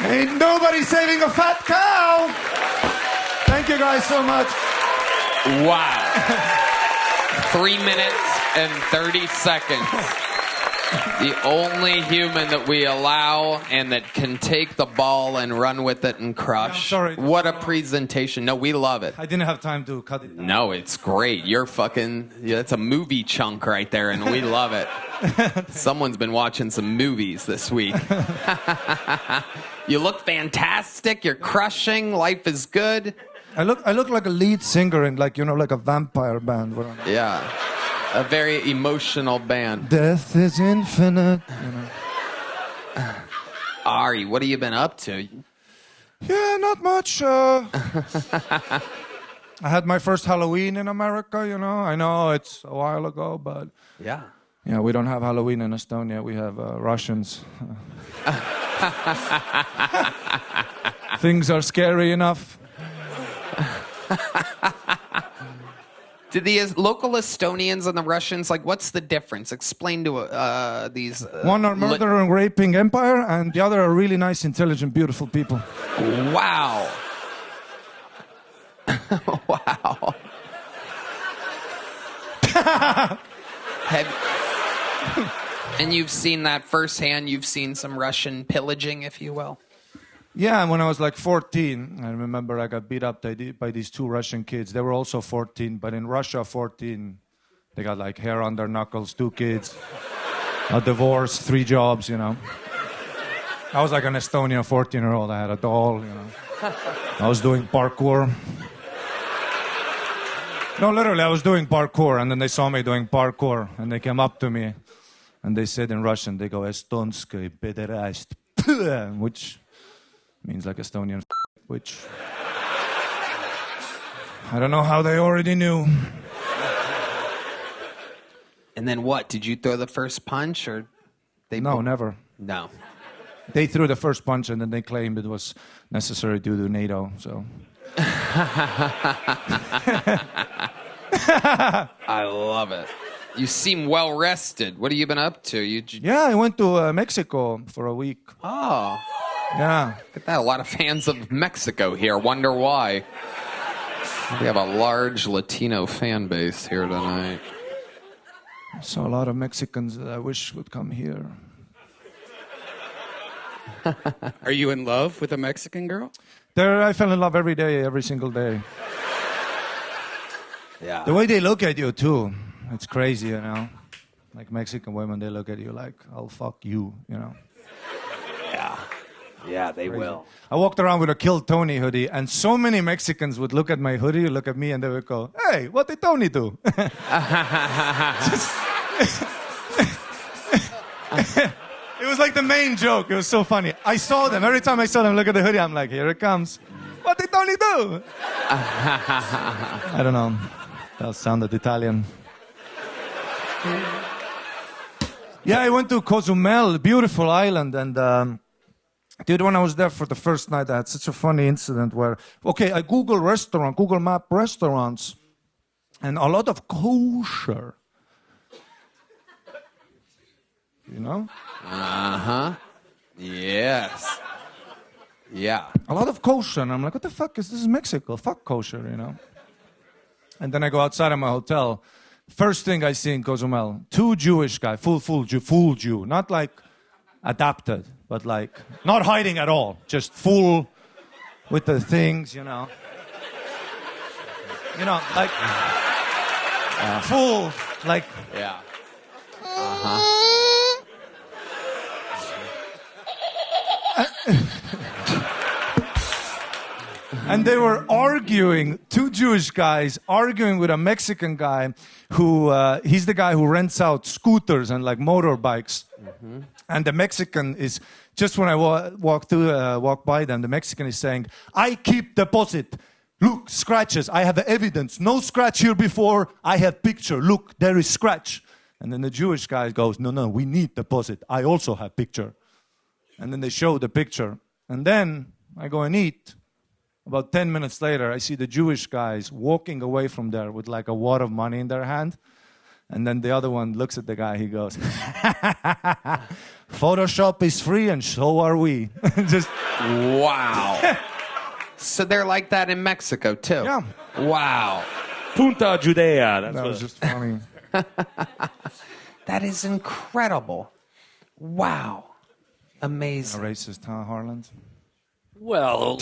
Ain't nobody saving a fat cow! Thank you guys so much. Wow. 3 minutes and 30 seconds. The only human that we allow and that can take the ball and run with it and crush. Yeah, I'm sorry. What a presentation. No, we love it. I didn't have time to cut it down. No, it's great. You're fucking, yeah, it's a movie chunk right there, and we love it. Someone's been watching some movies this week. You look fantastic. You're crushing. Life is good. I look like a lead singer in like a vampire band. Yeah. A very emotional band. Death is infinite. Ari, what have you been up to? Yeah, not much. I had my first Halloween in America, I know it's a while ago, but... Yeah. Yeah, we don't have Halloween in Estonia. We have Russians. Things are scary enough. Do the local Estonians and the Russians, what's the difference? Explain to these... One are murder and raping empire, and the other are really nice, intelligent, beautiful people. Wow. Wow. And you've seen that firsthand? You've seen some Russian pillaging, if you will? Yeah, and when I was like 14, I remember I got beat up by these two Russian kids. They were also 14, but in Russia, 14, they got like hair on their knuckles, 2 kids, a divorce, 3 jobs, I was like an Estonian 14-year-old. I had a doll, I was doing parkour. No, literally, I was doing parkour, and then they saw me doing parkour, and they came up to me, and they said in Russian, they go, Estonskoy pederast, which... means like Estonian, which I don't know how they already knew. And then what? Did you throw the first punch, or they? No, never. No. They threw the first punch, and then they claimed it was necessary due to NATO. So. I love it. You seem well rested. What have you been up to? Yeah, I went to Mexico for a week. Oh. Yeah. Look at that. A lot of fans of Mexico here. Wonder why. We have a large Latino fan base here tonight. I saw a lot of Mexicans that I wish would come here. Are you in love with a Mexican girl? I fell in love every day, every single day. Yeah. The way they look at you, too. It's crazy, you know? Like Mexican women, they look at you like, I'll fuck you, you know? Yeah. Yeah, they will. I walked around with a Kill Tony hoodie, and so many Mexicans would look at my hoodie, look at me, and they would go, hey, what did Tony do? It was like the main joke. It was so funny. I saw them. Every time I saw them look at the hoodie, I'm like, here it comes. What did Tony do? I don't know. That sounded Italian. Yeah, I went to Cozumel, beautiful island, and dude, when I was there for the first night, I had such a funny incident where, okay, I Google Map restaurants, and a lot of kosher. You know? Uh-huh. Yes. Yeah. A lot of kosher, and I'm like, what the fuck is this? Is Mexico? Fuck kosher, you know? And then I go outside of my hotel. First thing I see in Cozumel, 2 Jewish guys, full Jew, not like adapted, but like not hiding at all, just full with the things, you know, like full, like Yeah. And they were arguing, 2 Jewish guys arguing with a Mexican guy who, he's the guy who rents out scooters and like motorbikes. Mm-hmm. And the Mexican is, just when I walk by them, the Mexican is saying, I keep deposit. Look, scratches. I have evidence. No scratch here before. I have picture. Look, there is scratch. And then the Jewish guy goes, no, we need deposit. I also have picture. And then they show the picture. And then I go and eat. About 10 minutes later, I see the Jewish guys walking away from there with like a wad of money in their hand. And then the other one looks at the guy, he goes, Photoshop is free and so are we. Just wow. So they're like that in Mexico, too? Yeah. Wow. Punta Judea. That was just funny. That is incredible. Wow. A Amazing. racist, huh, Harland? Well,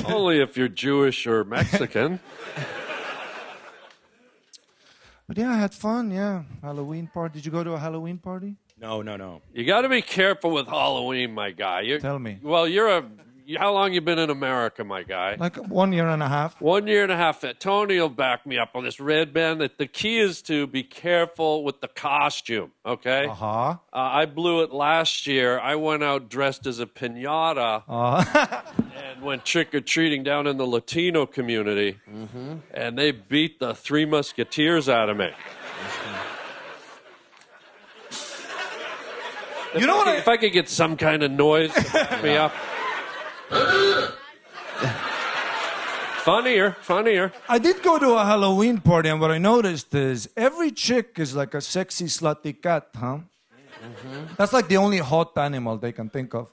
only if you're Jewish or Mexican. But yeah, I had fun, yeah. Halloween party. Did you go to a Halloween party? No. You got to be careful with Halloween, my guy. Tell me. Well, how long you been in America, my guy? Like 1 year and a half. 1 year and a half. Tony will back me up on this, Redban. That the key is to be careful with the costume, okay? Uh-huh. I blew it last year. I went out dressed as a piñata and went trick-or-treating down in the Latino community, and they beat the 3 Musketeers out of me. You know what? If I could get some kind of noise to back me up. Funnier. I did go to a Halloween party, and what I noticed is every chick is like a sexy, slutty cat, huh? That's like the only hot animal they can think of.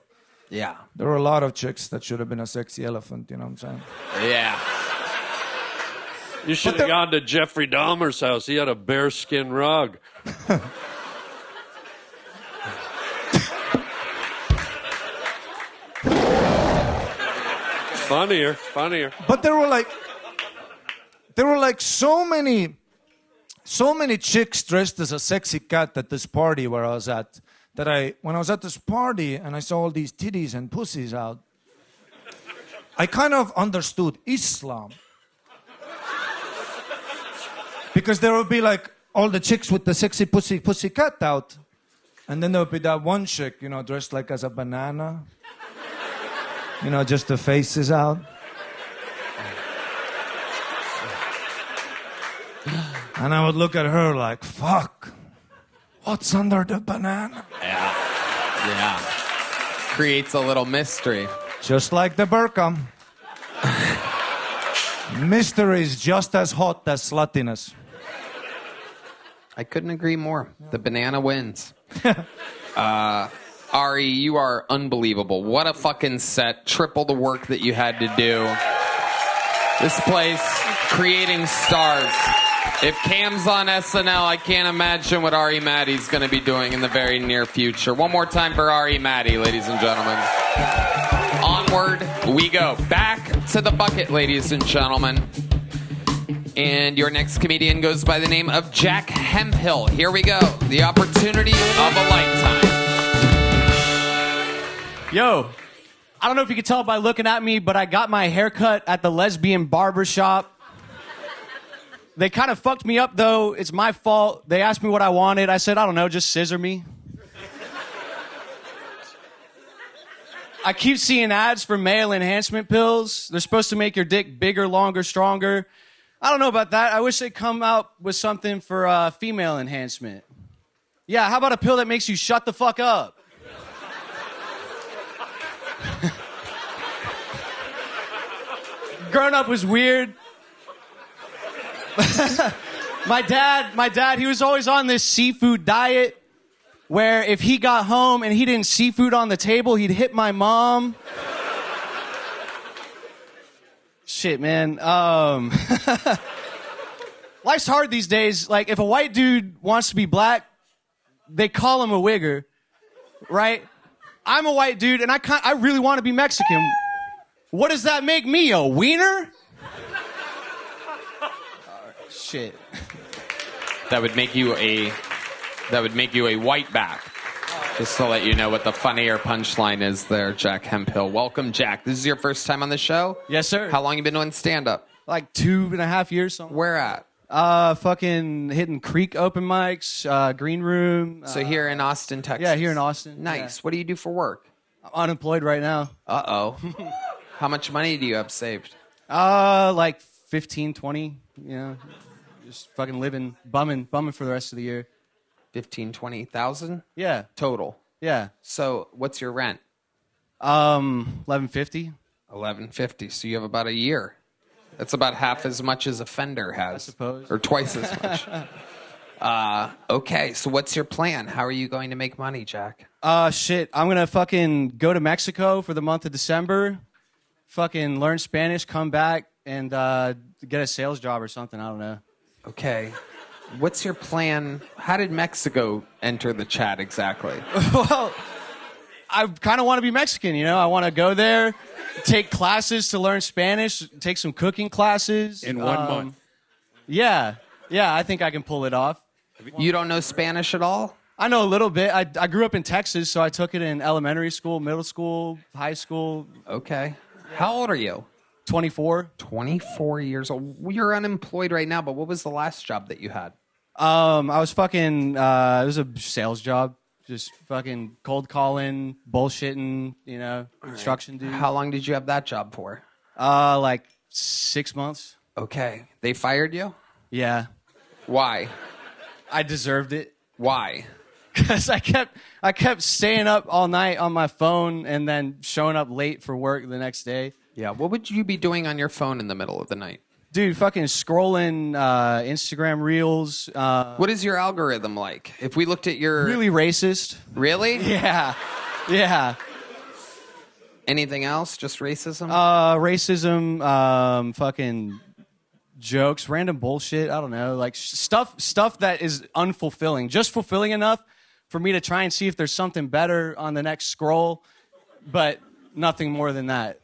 Yeah. There were a lot of chicks that should have been a sexy elephant, you know what I'm saying? Yeah. You should have gone to Jeffrey Dahmer's house. He had a bearskin rug. Funnier. But there were like so many chicks dressed as a sexy cat at this party where I was at, that when I was at this party and I saw all these titties and pussies out, I kind of understood Islam. Because there would be like all the chicks with the sexy pussy cat out, and then there would be that one chick, you know, dressed like as a banana. You know, just the face is out. And I would look at her like, fuck, what's under the banana? Yeah. Creates a little mystery. Just like the burqa. Mystery is just as hot as sluttiness. I couldn't agree more. The banana wins. Ari, you are unbelievable. What a fucking set. Triple the work that you had to do. This place, creating stars. If Cam's on SNL, I can't imagine what Ari Matti's going to be doing in the very near future. One more time for Ari Matti, ladies and gentlemen. Onward we go. Back to the bucket, ladies and gentlemen. And your next comedian goes by the name of Jack Hemphill. Here we go. The opportunity of a lifetime. Yo, I don't know if you can tell by looking at me, but I got my haircut at the lesbian barber shop. They kind of fucked me up, though. It's my fault. They asked me what I wanted. I said, I don't know, just scissor me. I keep seeing ads for male enhancement pills. They're supposed to make your dick bigger, longer, stronger. I don't know about that. I wish they'd come out with something for female enhancement. Yeah, how about a pill that makes you shut the fuck up? Growing up was weird. My dad, he was always on this seafood diet where if he got home and he didn't seafood on the table, he'd hit my mom. Shit, man. Life's hard these days. Like, if a white dude wants to be black, they call him a wigger, right? I'm a white dude, and I really want to be Mexican. What does that make me, a wiener? Shit. That would make you a white back. Just to let you know what the funnier punchline is there, Jack Hemphill. Welcome, Jack. This is your first time on the show? Yes, sir. How long you been doing stand-up? Like 2.5 years. Something. Where at? Fucking hitting Creek open mics, Green Room. So here in Austin, Texas? Yeah, here in Austin. Nice. Yeah. What do you do for work? I'm unemployed right now. Uh-oh. How much money do you have saved? Like 15, 20, you know. Just fucking living, bumming for the rest of the year. 15, 20,000? Yeah. Total? Yeah. So what's your rent? $11.50. $11.50. So you have about a year. That's about half as much as a Fender has. I suppose. Or twice as much. Okay, so what's your plan? How are you going to make money, Jack? Shit. I'm gonna fucking go to Mexico for the month of December, fucking learn Spanish, come back, and get a sales job or something. I don't know. Okay. What's your plan? How did Mexico enter the chat exactly? Well, I kind of want to be Mexican, you know? I want to go there, take classes to learn Spanish, take some cooking classes. In 1 month. Yeah. Yeah, I think I can pull it off. You don't know Spanish at all? I know a little bit. I grew up in Texas, so I took it in elementary school, middle school, high school. Okay. How old are you? 24. 24 years old. You're unemployed right now, but what was the last job that you had? I was fucking, it was a sales job. Just fucking cold calling, bullshitting, you know, construction dude. How long did you have that job for? Like 6 months. Okay. They fired you? Yeah. Why? I deserved it. Why? Because I kept staying up all night on my phone and then showing up late for work the next day. Yeah. What would you be doing on your phone in the middle of the night? Dude, fucking scrolling Instagram reels. What is your algorithm like? If we looked at your... Really racist. Really? Yeah. Yeah. Anything else? Just racism? Racism, fucking jokes, random bullshit. I don't know. Like stuff that is unfulfilling. Just fulfilling enough for me to try and see if there's something better on the next scroll, but nothing more than that.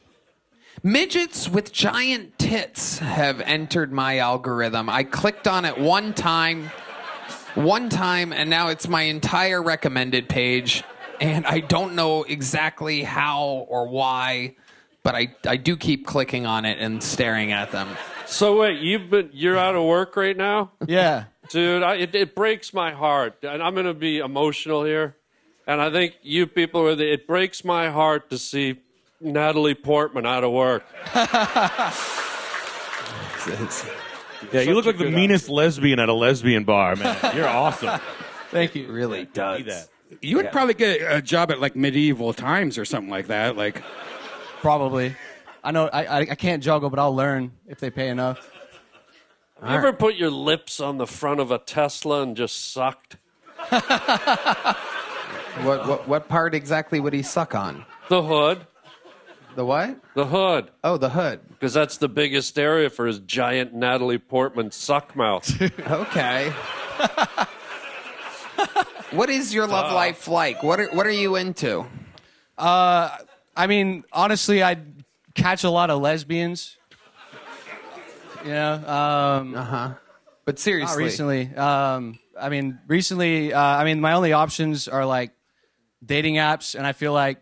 Midgets with giant tits have entered my algorithm. I clicked on it one time, and now it's my entire recommended page. And I don't know exactly how or why, but I do keep clicking on it and staring at them. So wait, you're out of work right now? Yeah. Dude, it breaks my heart. And I'm going to be emotional here. And I think you people it breaks my heart to see Natalie Portman out of work. Yeah, you look like the meanest lesbian at a lesbian bar, man. You're awesome. Thank you. It really does. That. You would probably get a job at like medieval times or something like that. Like, probably. I know I can't juggle, but I'll learn if they pay enough. You ever put your lips on the front of a Tesla and just sucked? What part exactly would he suck on? The hood. The what? The hood. Oh, the hood. Because that's the biggest area for his giant Natalie Portman suck mouth. Okay. What is your love life like? What are you into? I mean, honestly, I catch a lot of lesbians. You know. But seriously, Not recently. My only options are like dating apps, and I feel like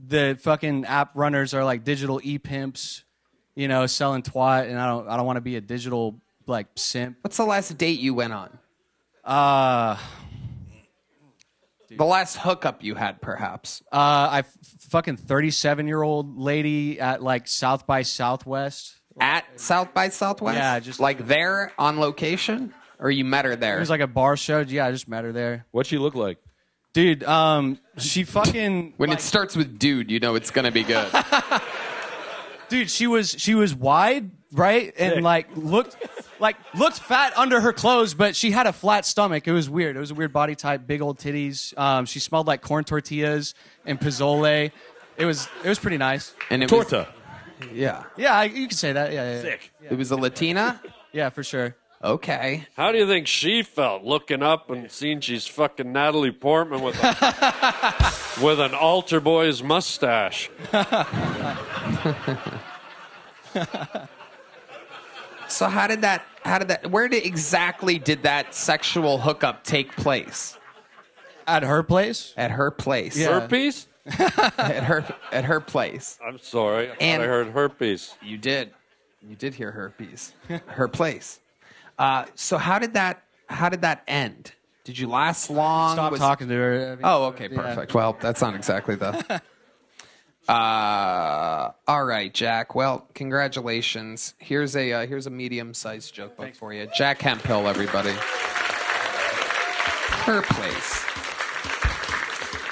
the fucking app runners are like digital e-pimps, you know, selling twat, and I don't want to be a digital like simp. What's the last date you went on? The last hookup you had, perhaps. Fucking 37-year-old lady at like South by Southwest. At South by Southwest? Yeah, just like there on location, or you met her there? It was like a bar show. Yeah, I just met her there. What'd she look like? Dude, she fucking when it starts with dude, you know it's gonna be good. Dude, she was wide, right? And looked fat under her clothes, but she had a flat stomach. It was weird. It was a weird body type, big old titties. She smelled like corn tortillas and pozole. It was pretty nice. And it Torta. Yeah. Yeah, you could say that. Yeah. Sick. Yeah. It was a Latina? Yeah, for sure. Okay. How do you think she felt looking up and seeing she's fucking Natalie Portman with with an altar boy's mustache? So where exactly did that sexual hookup take place? At her place? At her place. Yeah. Herpes? At her place. I'm sorry. I thought I heard herpes. You did. You did hear herpes. Her place. So how did that end? Did you last long? Stop talking to her. I mean, Oh, okay, perfect. Yeah. Well, that's not exactly the. All right, Jack. Well, congratulations. Here's a medium-sized joke book for you. Jack Hemphill, everybody. Her place.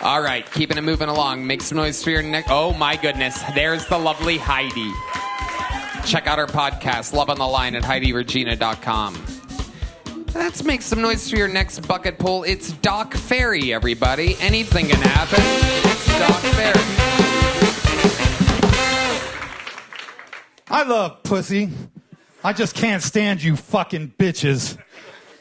All right, keeping it moving along. Make some noise for your neck. Oh my goodness, there's the lovely Heidi. Check out our podcast, Love on the Line, at HeidiRegina.com. Let's make some noise for your next bucket pull. It's Doc Ferry, everybody. Anything can happen. It's Doc Ferry. I love pussy. I just can't stand you fucking bitches.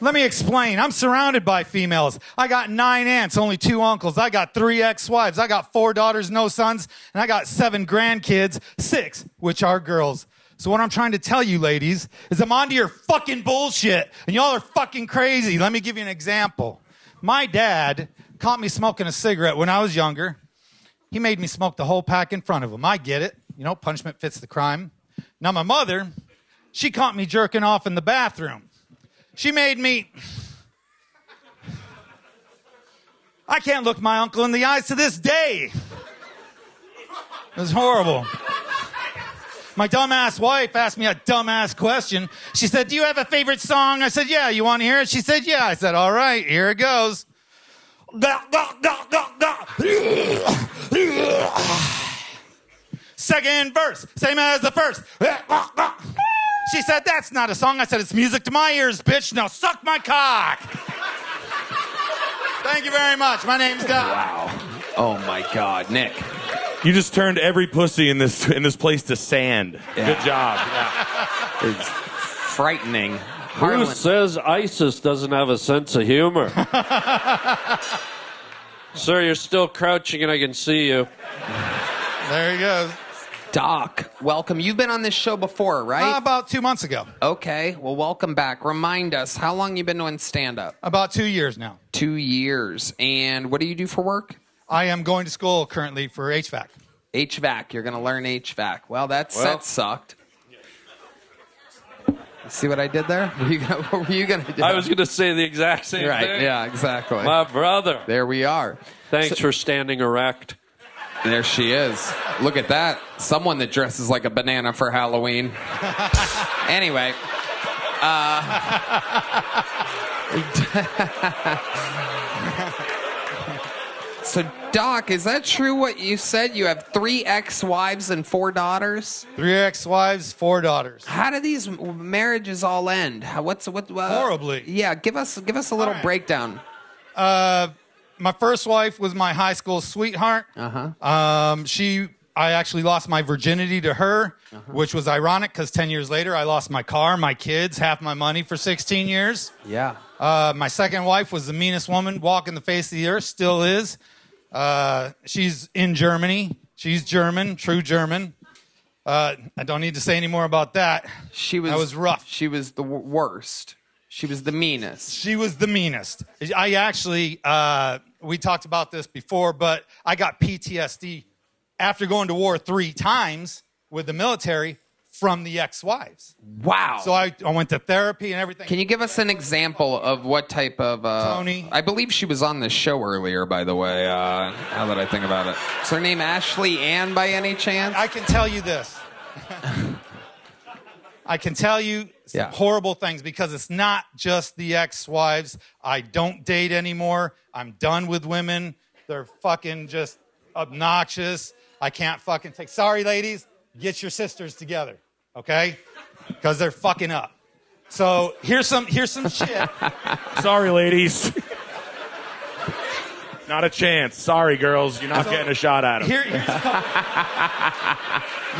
Let me explain. I'm surrounded by females. I got 9 aunts, only 2 uncles. I got 3 ex-wives. I got 4 daughters, no sons. And I got 7 grandkids, 6, which are girls. So what I'm trying to tell you, ladies, is I'm onto your fucking bullshit. And y'all are fucking crazy. Let me give you an example. My dad caught me smoking a cigarette when I was younger. He made me smoke the whole pack in front of him. I get it. You know, punishment fits the crime. Now my mother, she caught me jerking off in the bathroom. She made me... I can't look my uncle in the eyes to this day. It was horrible. My dumbass wife asked me a dumbass question. She said, do you have a favorite song? I said, yeah. You want to hear it? She said, yeah. I said, all right, here it goes. Second verse, same as the first. She said, that's not a song. I said, it's music to my ears, bitch. Now suck my cock. Thank you very much. My name's Doc. Wow. Oh, my God. Nick. You just turned every pussy in this place to sand. Yeah. Good job. Yeah. It's frightening. Who Harland. says ISIS doesn't have a sense of humor? Sir, you're still crouching and I can see you. There he goes. Doc, welcome. You've been on this show before, right? About 2 months ago. Okay, well, welcome back. Remind us, how long you been doing stand-up? About 2 years now. 2 years. And what do you do for work? I am going to school currently for HVAC. HVAC. You're going to learn HVAC. Well, that sucked. See what I did there? What were you going to do? I was going to say the exact same thing. Yeah, exactly. My brother. There we are. Thanks for standing erect. There she is. Look at that. Someone that dresses like a banana for Halloween. Anyway. So, Doc, is that true what you said? You have 3 ex-wives and 4 daughters? 3 ex-wives, 4 daughters. How do these marriages all end? What? Horribly. Yeah, give us a little breakdown. My first wife was my high school sweetheart. I actually lost my virginity to her, which was ironic because 10 years later I lost my car, my kids, half my money for 16 years. Yeah. My second wife was the meanest woman walking the face of the earth, still is. She's in Germany. She's German, true German. I don't need to say any more about that. That was rough. She was the worst. She was the meanest. She was the meanest. I actually, we talked about this before, but I got PTSD after going to war 3 times with the military from the ex-wives. Wow. So I went to therapy and everything. Can you give us an example of what type of... Tony? I believe she was on this show earlier, by the way, now that I think about it. Is her name Ashley Ann by any chance? I can tell you this. I can tell you some horrible things because it's not just the ex-wives. I don't date anymore. I'm done with women. They're fucking just obnoxious. I can't fucking take... Sorry, ladies. Get your sisters together, okay? Because they're fucking up. So here's some shit. Sorry, ladies. Not a chance. Sorry, girls. You're not getting a shot at them. Here's a couple.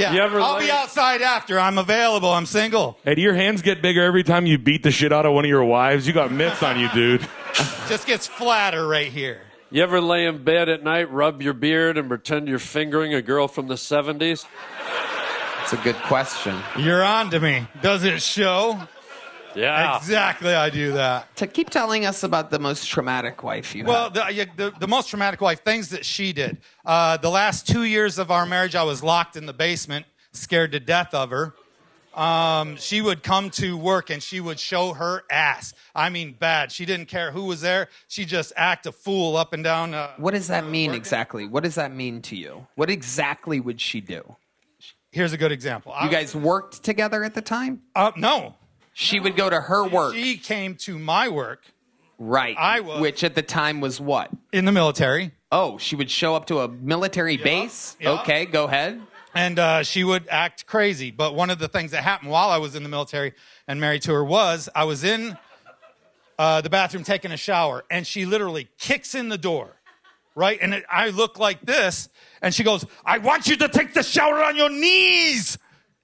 Yeah, I'll be outside after. I'm available. I'm single. Hey, do your hands get bigger every time you beat the shit out of one of your wives? You got mitts on you, dude. Just gets flatter right here. You ever lay in bed at night, rub your beard, and pretend you're fingering a girl from the 70s? That's a good question. You're on to me. Does it show? Yeah. Exactly, I do that. To keep telling us about the most traumatic wife you Well, had. the most traumatic wife, things that she did. The last 2 years of our marriage, I was locked in the basement, scared to death of her. She would come to work and she would show her ass. I mean, bad. She didn't care who was there. She just act a fool up and down. What does that mean exactly? What does that mean to you? What exactly would she do? Here's a good example. You guys worked together at the time? No. She would go to her work. She came to my work. Right. I was. Which at the time was what? In the military. Oh, she would show up to a military base? Yeah. Okay, go ahead. And she would act crazy. But one of the things that happened while I was in the military and married to her was I was in the bathroom taking a shower, and she literally kicks in the door, right? And I look like this, and she goes, "I want you to take the shower on your knees."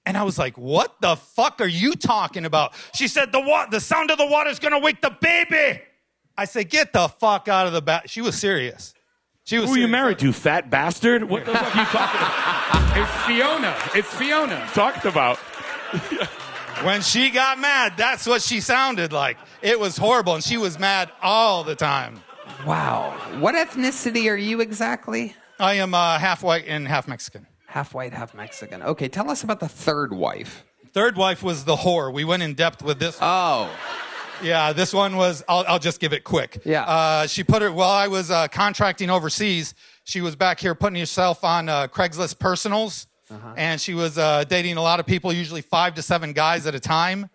And I was like, what the fuck are you talking about? She said, the sound of the water is going to wake the baby. I said, get the fuck out of the bath. She was serious. Who are you married to, fat bastard? What the fuck are you talking about? It's Fiona. It's Fiona. Talked about. When she got mad, that's what she sounded like. It was horrible, and she was mad all the time. Wow. What ethnicity are you exactly? I am half white and half Mexican. Half white, half Mexican. Okay, tell us about the third wife. Third wife was the whore. We went in depth with this one. Oh. Yeah, this one was, I'll just give it quick. Yeah. She put her, while I was contracting overseas, she was back here putting herself on Craigslist personals. And she was dating a lot of people, usually 5 to 7 guys at a time.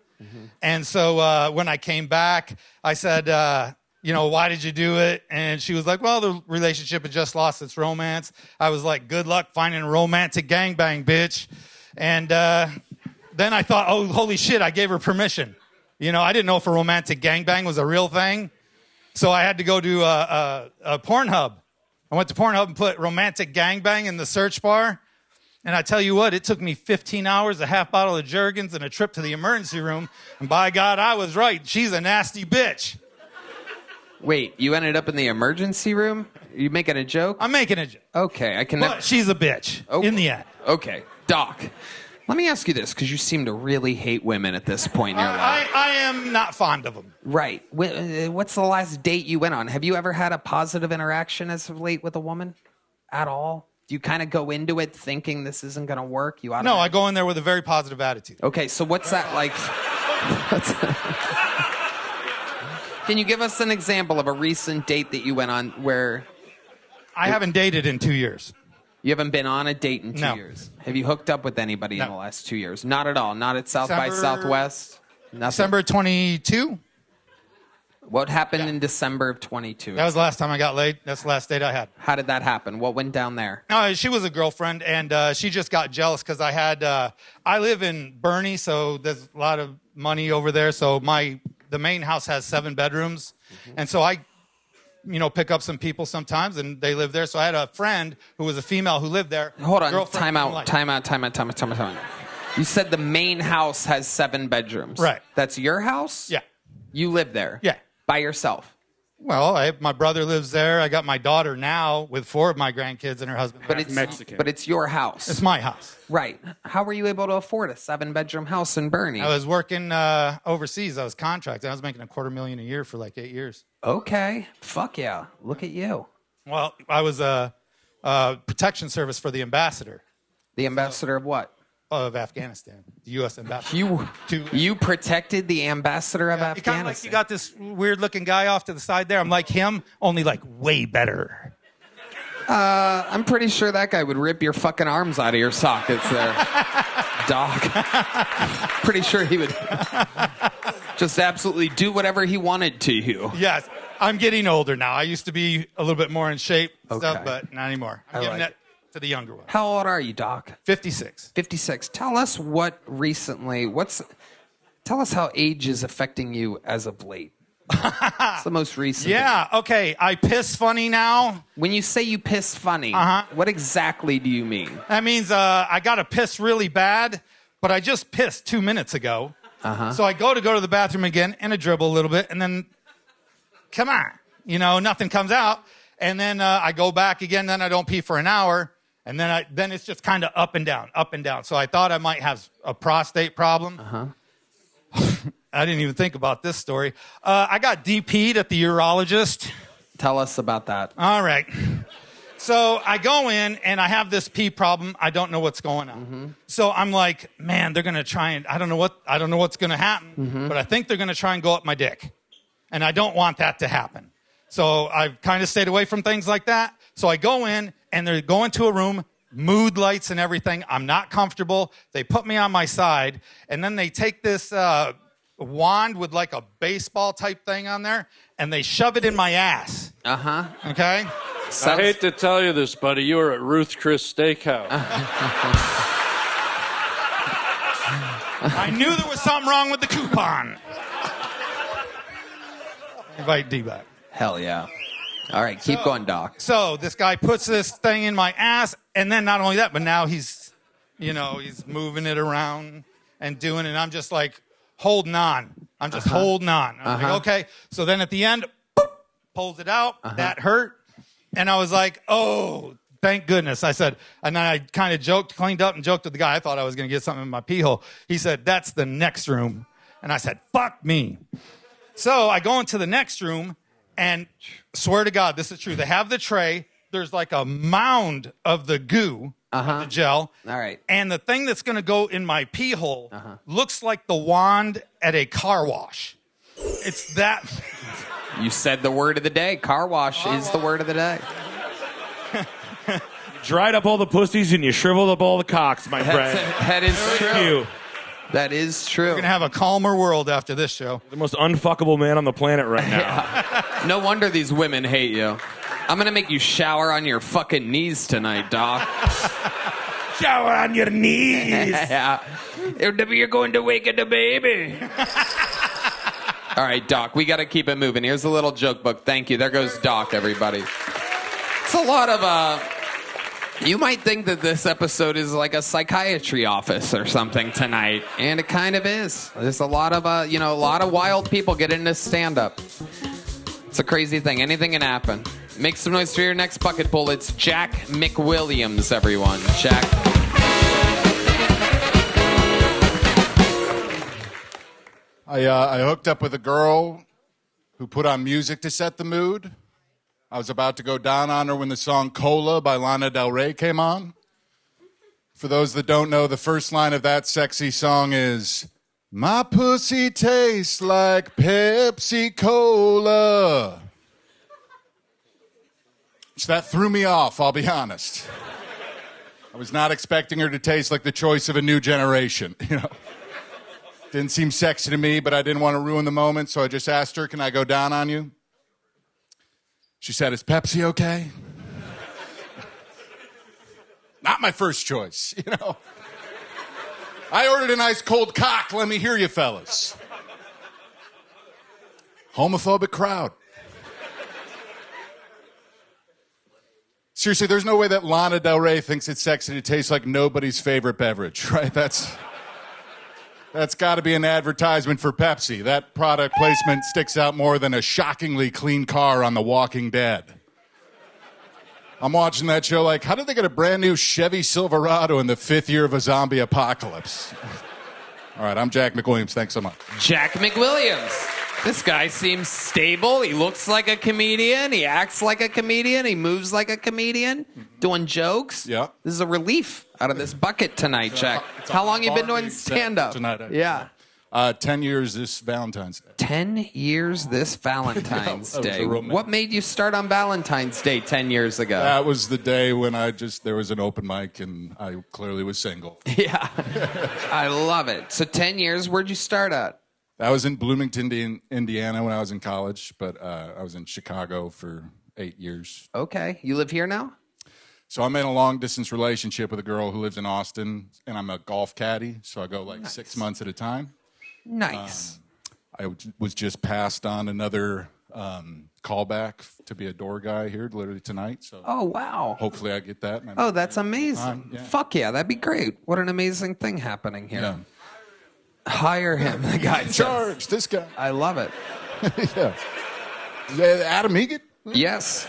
And so when I came back, I said, why did you do it? And she was like, well, the relationship had just lost its romance. I was like, good luck finding a romantic gangbang, bitch. And then I thought, oh, holy shit, I gave her permission. I didn't know if a romantic gangbang was a real thing. So I had to go to a Pornhub. I went to Pornhub and put romantic gangbang in the search bar. And I tell you what, it took me 15 hours, a half bottle of Jergens, and a trip to the emergency room. And by God, I was right. She's a nasty bitch. Wait, you ended up in the emergency room? Are you making a joke? I'm making a joke. Okay, I can... But she's a bitch in the end. Okay, Doc, let me ask you this, because you seem to really hate women at this point in your life. I am not fond of them. Right. What's the last date you went on? Have you ever had a positive interaction as of late with a woman? At all? Do you kind of go into it thinking this isn't going to work? No, I go in there with a very positive attitude. Okay, so what's that like? Can you give us an example of a recent date that you went on where... I haven't dated in 2 years. You haven't been on a date in 2 No. years? Have you hooked up with anybody in the last 2 years? Not at all? Not at South by December- Southwest? Nothing? December 22? What happened in December of 22? That was the last time I got laid. That's the last date I had. How did that happen? What went down there? No, she was a girlfriend, and she just got jealous because I had. I live in Bernie, so there's a lot of money over there. So the main house has 7 bedrooms, and so I, pick up some people sometimes, and they live there. So I had a friend who was a female who lived there. Hold on, time out. You said the main house has 7 bedrooms. Right. That's your house? Yeah. You live there? Yeah. By yourself? Well, my brother lives there. I got my daughter now with 4 of my grandkids and her husband. But it's Mexican. But it's your house. It's my house. Right. How were you able to afford a 7-bedroom house in Bernie? I was working overseas. I was contracted. I was making $250,000 a year for like 8 years. Okay. Fuck yeah. Look at you. Well, I was a protection service for the ambassador. The ambassador of what? Of Afghanistan, the U.S. ambassador. You protected the ambassador of Afghanistan? Kind of like you got this weird-looking guy off to the side there. I'm like him, only like way better. I'm pretty sure that guy would rip your fucking arms out of your sockets there, Doc. Pretty sure he would just absolutely do whatever he wanted to you. Yes, I'm getting older now. I used to be a little bit more in shape and stuff, but not anymore. I'm giving that to the younger one. How old are you, Doc? 56. 56. Tell us tell us how age is affecting you as of late. It's the most recent. Yeah, okay. I piss funny now. When you say you piss funny, what exactly do you mean? That means I got to piss really bad, but I just pissed 2 minutes ago. So I go to the bathroom again and I dribble a little bit, and then, come on, nothing comes out. And then I go back again, then I don't pee for an hour. And then it's just kind of up and down, up and down. So I thought I might have a prostate problem. I didn't even think about this story. I got DP'd at the urologist. Tell us about that. All right. So I go in and I have this pee problem. I don't know what's going on. So I'm like, man, they're going to try and I don't know what's going to happen, but I think they're going to try and go up my dick. And I don't want that to happen. So I've kind of stayed away from things like that. So I go in, and they're going to a room, mood lights and everything. I'm not comfortable. They put me on my side, and then they take this wand with like a baseball type thing on there, and they shove it in my ass. Okay? I hate to tell you this, buddy. You were at Ruth Chris Steakhouse. I knew there was something wrong with the coupon. Invite D back. Hell yeah. All right, keep going, Doc. So this guy puts this thing in my ass, and then not only that, but now he's moving it around and doing it, and I'm just like holding on. I'm just holding on. I'm like, okay. So then at the end, boop, pulls it out. That hurt. And I was like, oh, thank goodness. I said, and then I kind of cleaned up and joked with the guy. I thought I was going to get something in my pee hole. He said, that's the next room. And I said, fuck me. So I go into the next room, and swear to God, this is true. They have the tray. There's like a mound of the goo, the gel. All right. And the thing that's going to go in my pee hole looks like the wand at a car wash. It's that. You said the word of the day. Car wash is the word of the day. Dried up all the pussies and you shriveled up all the cocks, my friend. That is true. Thank you. That is true. We're going to have a calmer world after this show. The most unfuckable man on the planet right now. No wonder these women hate you. I'm going to make you shower on your fucking knees tonight, Doc. Shower on your knees. Yeah. You're going to wake the baby. All right, Doc, we got to keep it moving. Here's a little joke book. Thank you. There goes Doc, everybody. It's a lot of... You might think that this episode is like a psychiatry office or something tonight, and it kind of is. There's a lot of, a lot of wild people get into stand-up. It's a crazy thing. Anything can happen. Make some noise for your next bucket pull. It's Jack McWilliams, everyone. Jack. I hooked up with a girl who put on music to set the mood. I was about to go down on her when the song Cola by Lana Del Rey came on. For those that don't know, the first line of that sexy song is, my pussy tastes like Pepsi Cola. So that threw me off, I'll be honest. I was not expecting her to taste like the choice of a new generation, Didn't seem sexy to me, but I didn't want to ruin the moment, so I just asked her, can I go down on you? She said, is Pepsi okay? Not my first choice, you know. I ordered an ice cold cock. Let me hear you, fellas. Homophobic crowd. Seriously, there's no way that Lana Del Rey thinks it's sexy to taste like nobody's favorite beverage, right? That's got to be an advertisement for Pepsi. That product placement sticks out more than a shockingly clean car on The Walking Dead. I'm watching that show like, how did they get a brand new Chevy Silverado in the 5th year of a zombie apocalypse? All right, I'm Jack McWilliams. Thanks so much. Jack McWilliams. This guy seems stable. He looks like a comedian. He acts like a comedian. He moves like a comedian. Doing jokes. Yeah. This is a relief out of this bucket tonight, Jack. How long you been doing stand-up? Tonight. Yeah. 10 years this Valentine's Day. 10 years this Valentine's Day. What made you start on Valentine's Day 10 years ago? That was the day when there was an open mic and I clearly was single. Yeah. I love it. So 10 years, where'd you start at? I was in Bloomington, Indiana when I was in college, but I was in Chicago for 8 years. Okay. You live here now? So I'm in a long-distance relationship with a girl who lives in Austin, and I'm a golf caddy, so I go like 6 months at a time. Nice. I was just passed on another callback to be a door guy here literally tonight. So Oh, wow. hopefully I get that. Oh, that's amazing. Yeah. Fuck yeah, that'd be great. What an amazing thing happening here. Yeah. Hire him, the guy. Charge this guy. I love it. Yeah. Adam Egan? Yes.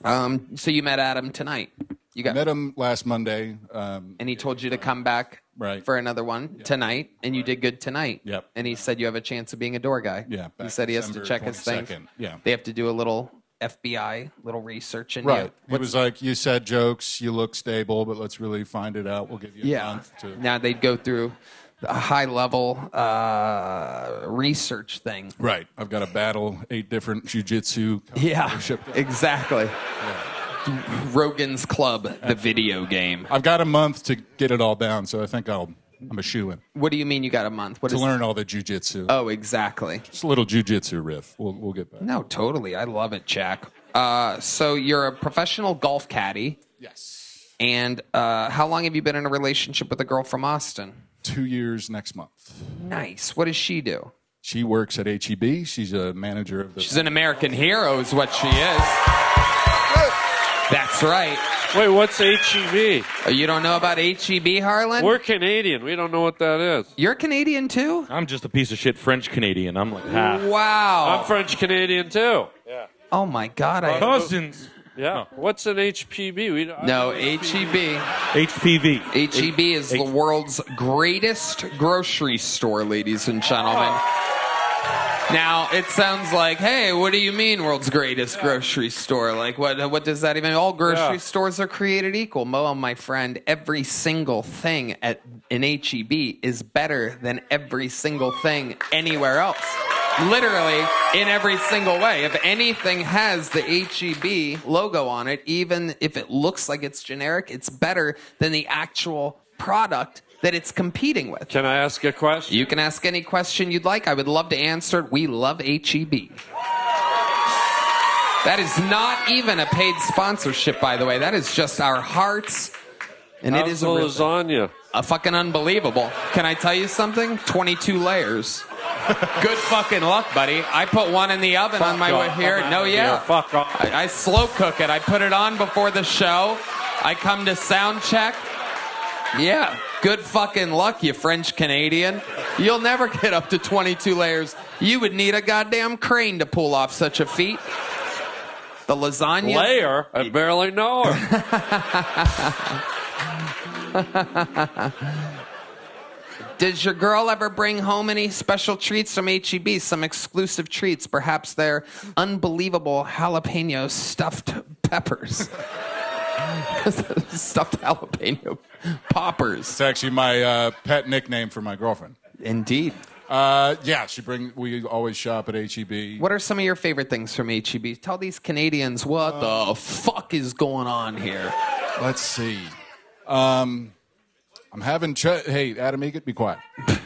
So you met Adam tonight. You got Met him last Monday. and he told you to come back Right. for another one tonight, and you did good tonight. Yep. And he said you have a chance of being a door guy. Yeah, He back said he has to December check his things. 22nd. Yeah. They have to do a little FBI, little research in Right. you. It was like, you said jokes, you look stable, but let's really find it out. We'll give you a month to... Now they'd go through a high-level research thing. Right. I've got to battle 8 different jiu-jitsu. Yeah, exactly. Rogan's Club, the video game. I've got a month to get it all down, so I think I'm a shoo-in. What do you mean you got a month? To learn all the jiu-jitsu. Oh, exactly. Just a little jiu-jitsu riff. We'll get back. No, totally. I love it, Jack. So you're a professional golf caddy. Yes. And how long have you been in a relationship with a girl from Austin? 2 years next month. Nice. What does she do? She works at HEB. She's a manager of the... She's an American hero is what she is. That's right. Wait, what's HEB? Oh, you don't know about HEB, Harland? We're Canadian. We don't know what that is. You're Canadian, too? I'm just a piece of shit French Canadian. I'm like half. Wow. I'm French Canadian, too. Yeah. Oh, my God. Cousins. Yeah. What's an HPV? No, HEB. HPV. HEB is the world's greatest grocery store, ladies and gentlemen. Now, it sounds like, hey, what do you mean world's greatest grocery store? Like, what does that even mean? All grocery stores are created equal. Mo, my friend, every single thing in HEB is better than every single thing anywhere else. Literally, in every single way. If anything has the HEB logo on it, even if it looks like it's generic, it's better than the actual product that it's competing with. Can I ask a question? You can ask any question you'd like. I would love to answer it. We love HEB. That is not even a paid sponsorship, by the way. That is just our hearts. And How's it is the lasagna? a fucking unbelievable. Can I tell you something? 22 layers. Good fucking luck, buddy. I put one in the oven on my way here. No, yeah. Fuck off. I slow cook it. I put it on before the show. I come to sound check. Yeah. Good fucking luck, you French Canadian. You'll never get up to 22 layers. You would need a goddamn crane to pull off such a feat. The lasagna. Layer? I barely know her. Does your girl ever bring home any special treats from HEB? Some exclusive treats? Perhaps their unbelievable jalapeno stuffed peppers. Stuffed jalapeno poppers. It's actually my pet nickname for my girlfriend. Indeed. Yeah, we always shop at HEB. What are some of your favorite things from HEB? Tell these Canadians what the fuck is going on here. Let's see. I'm having... Hey, Adam Egan, be quiet.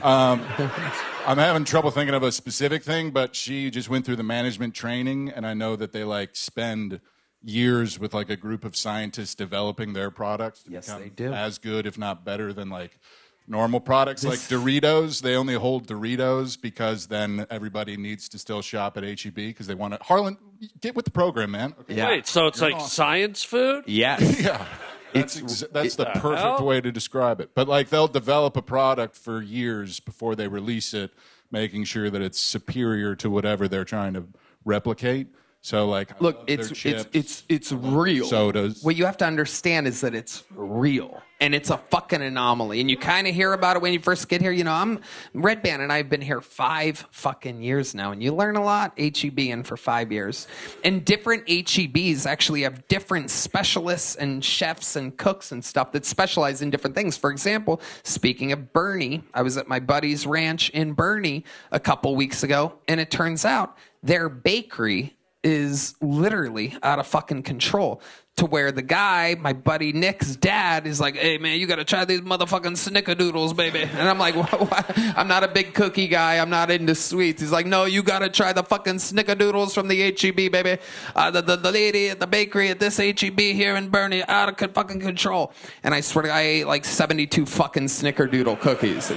I'm having trouble thinking of a specific thing, but she just went through the management training, and I know that they like spend years with like a group of scientists developing their products to Yes, become they do. as good, if not better, than like normal products. Like Doritos, they only hold Doritos because then everybody needs to still shop at HEB because they want to. Harland, get with the program, man. Okay. Yeah. Wait, so it's like science food? Yes. Yeah. That's the perfect hell? way to describe it. But like they'll develop a product for years before they release it, making sure that it's superior to whatever they're trying to replicate. So like, I Look, love their chips, it's real. sodas. What you have to understand is that it's real, and it's a fucking anomaly. And you kind of hear about it when you first get here. You know, I'm Redban, and I've been here 5 fucking years now, and you learn a lot. HEB in for 5 years, and different HEBs actually have different specialists and chefs and cooks and stuff that specialize in different things. For example, speaking of Bernie, I was at my buddy's ranch in Bernie a couple weeks ago, and it turns out their bakery is literally out of fucking control to where the guy, my buddy Nick's dad, is like, hey, man, you got to try these motherfucking snickerdoodles, baby. And I'm like, what? I'm not a big cookie guy. I'm not into sweets. He's like, no, you got to try the fucking snickerdoodles from the HEB, baby. The lady at the bakery at this HEB here in Bernie, out of fucking control. And I swear to God, I ate like 72 fucking snickerdoodle cookies.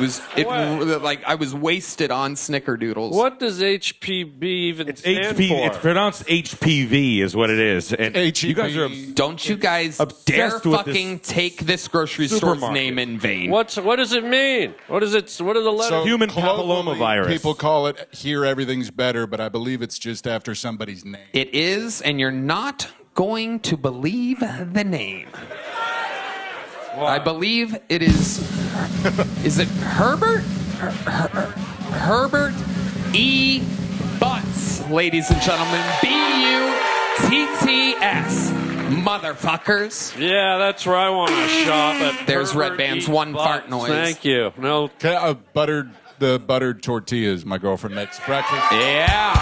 Like I was wasted on snickerdoodles. What does HPB even stand for? It's pronounced HPV is what it is. And you guys are Don't you guys dare fucking take this grocery store's name in vain. What does it mean? What are the letters? So human colloquially, papillomavirus. People call it here everything's better, but I believe it's just after somebody's name. It is, and you're not going to believe the name. I believe it is. Is it Herbert? Herbert E. Butts, ladies and gentlemen. B-U-T-T-S. Motherfuckers. Yeah, that's where I want to shop at. There's Herbert Redban's E. one Butts. fart noise. Thank you. No. Okay, the buttered tortillas my girlfriend makes breakfast. Yeah.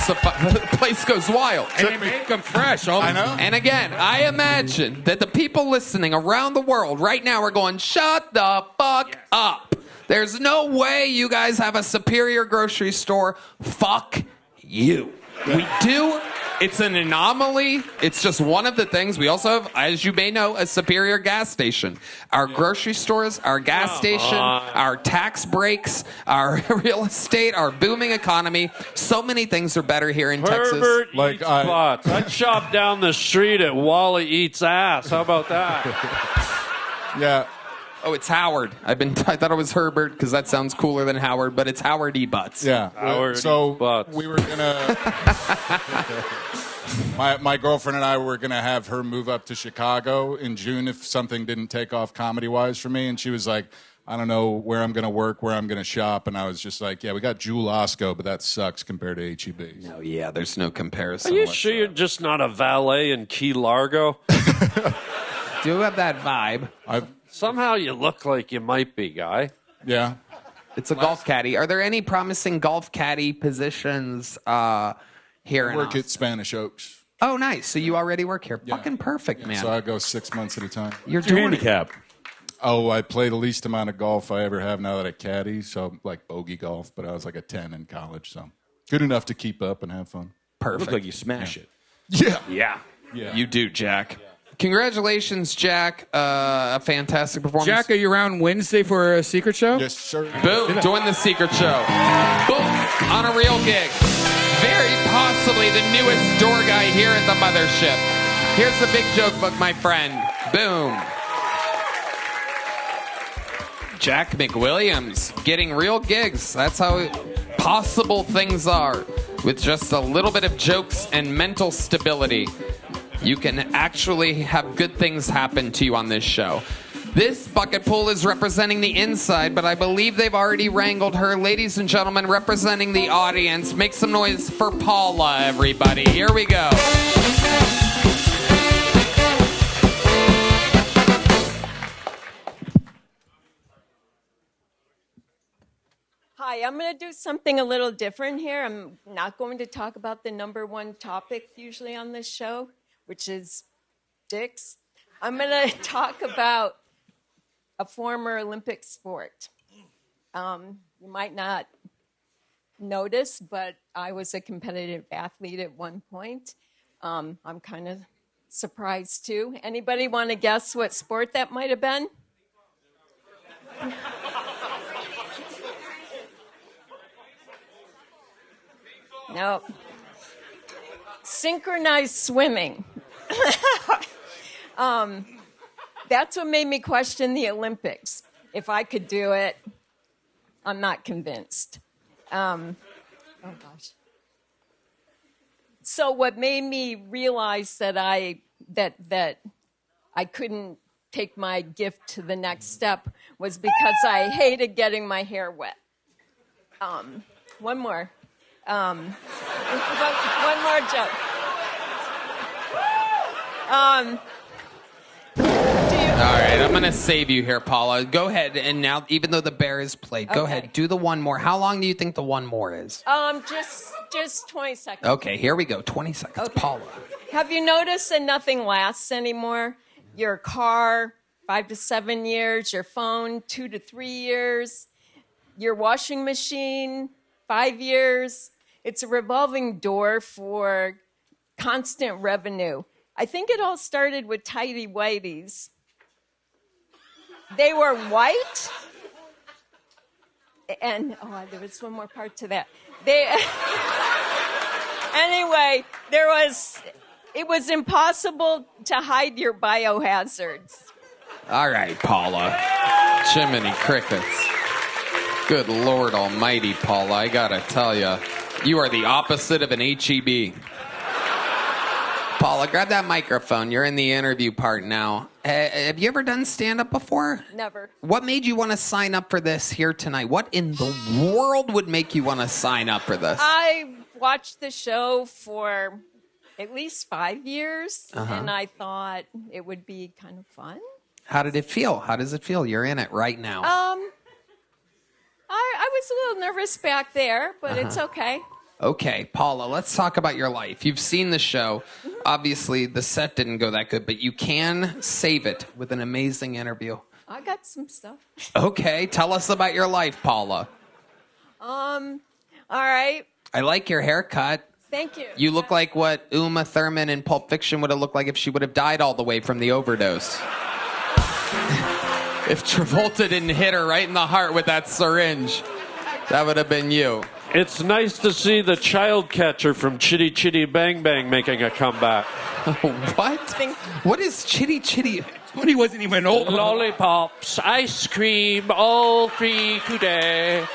The place goes wild. and they make them fresh. I know. And again, I imagine that the people listening around the world right now are going, shut the fuck up. There's no way you guys have a superior grocery store. Fuck you. We do. It's an anomaly. It's just one of the things. We also have, as you may know, a superior gas station. Our grocery stores, our gas station, our tax breaks, our real estate, our booming economy. So many things are better here in Texas. Herbert eats butts. I'd shop down the street at Wally Eats Ass. How about that? Yeah. Oh, it's Howard. I thought it was Herbert because that sounds cooler than Howard, but it's Howard E. Butts. Yeah. Howard So E. Butts. we were gonna. my girlfriend and I were gonna have her move up to Chicago in June if something didn't take off comedy wise for me, and she was like, I don't know where I'm gonna work, where I'm gonna shop, and I was just like, yeah, we got Jewel Osco, but that sucks compared to HEB. Oh yeah, there's no comparison. Are you sure you're just not a valet in Key Largo? Do have that vibe. Somehow you look like you might be, guy. Yeah. It's a golf caddy. Are there any promising golf caddy positions here in Work Austin? at Spanish Oaks. Oh, nice. So you already work here. Fucking perfect, man. So I go 6 months at a time. You're What's your doing handicap? Oh, I play the least amount of golf I ever have now that I caddy, so like bogey golf, but I was like a 10 in college, so good enough to keep up and have fun. Perfect. Look like you smash it. Yeah. Yeah. Yeah. You do, Jack. Congratulations, Jack. A fantastic performance. Jack, are you around Wednesday for a secret show? Yes, sir. Boom. Doing the secret show. Boom. On a real gig. Very possibly the newest door guy here at the mothership. Here's the big joke book, my friend. Boom. Jack McWilliams getting real gigs. That's how possible things are. With just a little bit of jokes and mental stability, you can actually have good things happen to you on this show. This bucket pool is representing the inside, but I believe they've already wrangled her. Ladies and gentlemen, representing the audience, make some noise for Paula, everybody. Here we go. Hi, I'm going to do something a little different here. I'm not going to talk about the number one topic usually on this show, which is dicks. I'm going to talk about a former Olympic sport. You might not notice, but I was a competitive athlete at one point. I'm kind of surprised too. Anybody want to guess what sport that might have been? No. Synchronized swimming. That's what made me question the Olympics. If I could do it, I'm not convinced. Oh gosh. So what made me realize that I couldn't take my gift to the next step was because I hated getting my hair wet. One more. One more joke. All right, I'm going to save you here, Paula. Go ahead, and now, even though the bear is played, go ahead, do the one more. How long do you think the one more is? Just 20 seconds. Okay, here we go. 20 seconds, Paula. Have you noticed that nothing lasts anymore? Your car, 5 to 7 years. Your phone, 2 to 3 years. Your washing machine, 5 years. It's a revolving door for constant revenue. I think it all started with tidy whities. They were white. And, there was one more part to that. Anyway, it was impossible to hide your biohazards. All right, Paula. Jiminy crickets. Good Lord almighty, Paula. I got to tell you, you are the opposite of an HEB. Paula, grab that microphone. You're in the interview part now. Have you ever done stand-up before? Never. What made you want to sign up for this here tonight? What in the world would make you want to sign up for this? I watched the show for at least 5 years, and I thought it would be kind of fun. How did it feel? How does it feel? You're in it right now. I was a little nervous back there, but it's okay. Okay, Paula, let's talk about your life. You've seen the show. Obviously, the set didn't go that good, but you can save it with an amazing interview. I got some stuff. Okay, tell us about your life, Paula. All right. I like your haircut. Thank you. You look like what Uma Thurman in Pulp Fiction would have looked like if she would have died all the way from the overdose. If Travolta didn't hit her right in the heart with that syringe, that would have been you. It's nice to see the child catcher from Chitty Chitty Bang Bang making a comeback. What? What is Chitty Chitty? When he wasn't even old. Lollipops, ice cream, all free today.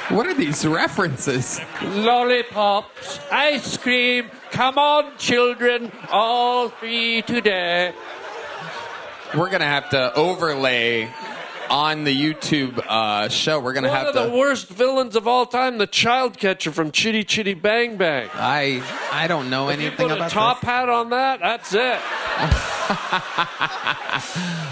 What are these references? Lollipops, ice cream, come on, children, all free today. We're going to have to overlay on the YouTube show. We're going to have to... One of the worst villains of all time, the child catcher from Chitty Chitty Bang Bang. I don't know anything about this. Top hat on that, that's it.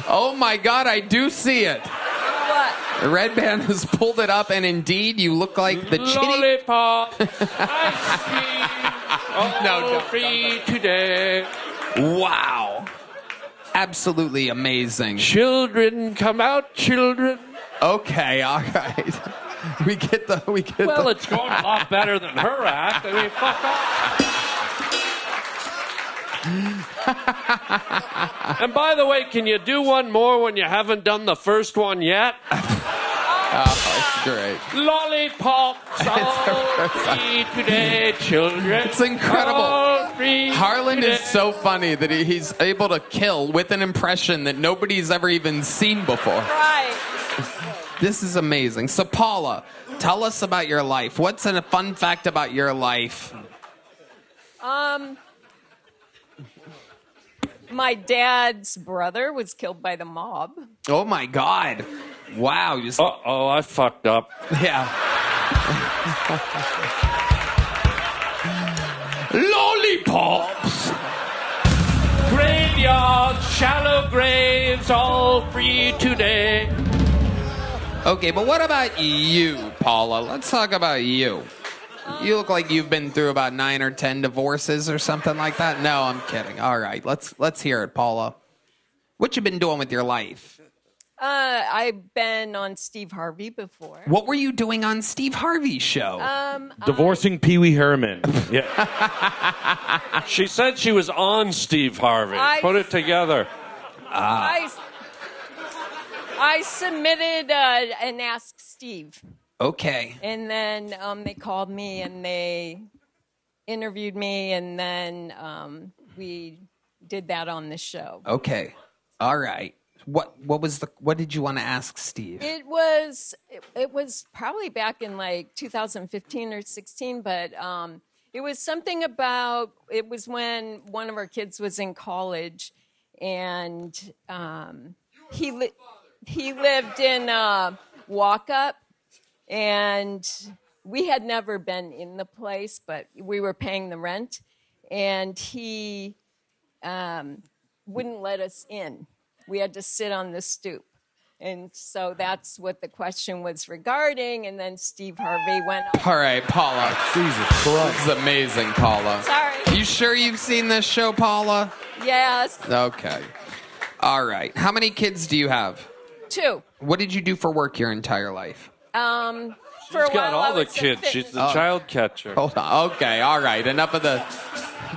Oh my God, I do see it. What? Redban has pulled it up, and indeed, you look like the Chitty... Lollipop, ice cream, all free today. Wow. Absolutely amazing. Children, come out, children. Okay, all right. We get the. Well, it's going a lot better than her act. I mean, fuck off. And by the way, can you do one more when you haven't done the first one yet? Oh, it's great. Lollipops, all free today, children. It's incredible. All free Harland today. is so funny that he's able to kill with an impression that nobody's ever even seen before. Right. This is amazing. So, Paula, tell us about your life. What's a fun fact about your life? My dad's brother was killed by the mob. Oh, my God. Wow. Uh-oh, I fucked up. Yeah. Lollipops. Graveyards, shallow graves, all free today. Okay, but what about you, Paula? Let's talk about you. You look like you've been through about 9 or 10 divorces or something like that. No, I'm kidding. All right, let's hear it, Paula. What you been doing with your life? I've been on Steve Harvey before. What were you doing on Steve Harvey's show? Divorcing Pee Wee Herman. Yeah. She said she was on Steve Harvey. Put it together. I submitted an Ask Steve. Okay. And then they called me and they interviewed me, and then we did that on the show. Okay. All right. What did you want to ask Steve? It was probably back in like 2015 or 16, but it was something about, it was when one of our kids was in college, and he lived in Walk-Up, and we had never been in the place, but we were paying the rent, and he wouldn't let us in. We had to sit on the stoop. And so that's what the question was regarding. And then Steve Harvey went on. All right, Paula. Jesus Christ. This is amazing, Paula. Sorry. You sure you've seen this show, Paula? Yes. Okay. All right. How many kids do you have? 2. What did you do for work your entire life? For She's a got while, I all the was a kids. fit- She's the child catcher. Hold on. Okay. All right. Enough of the...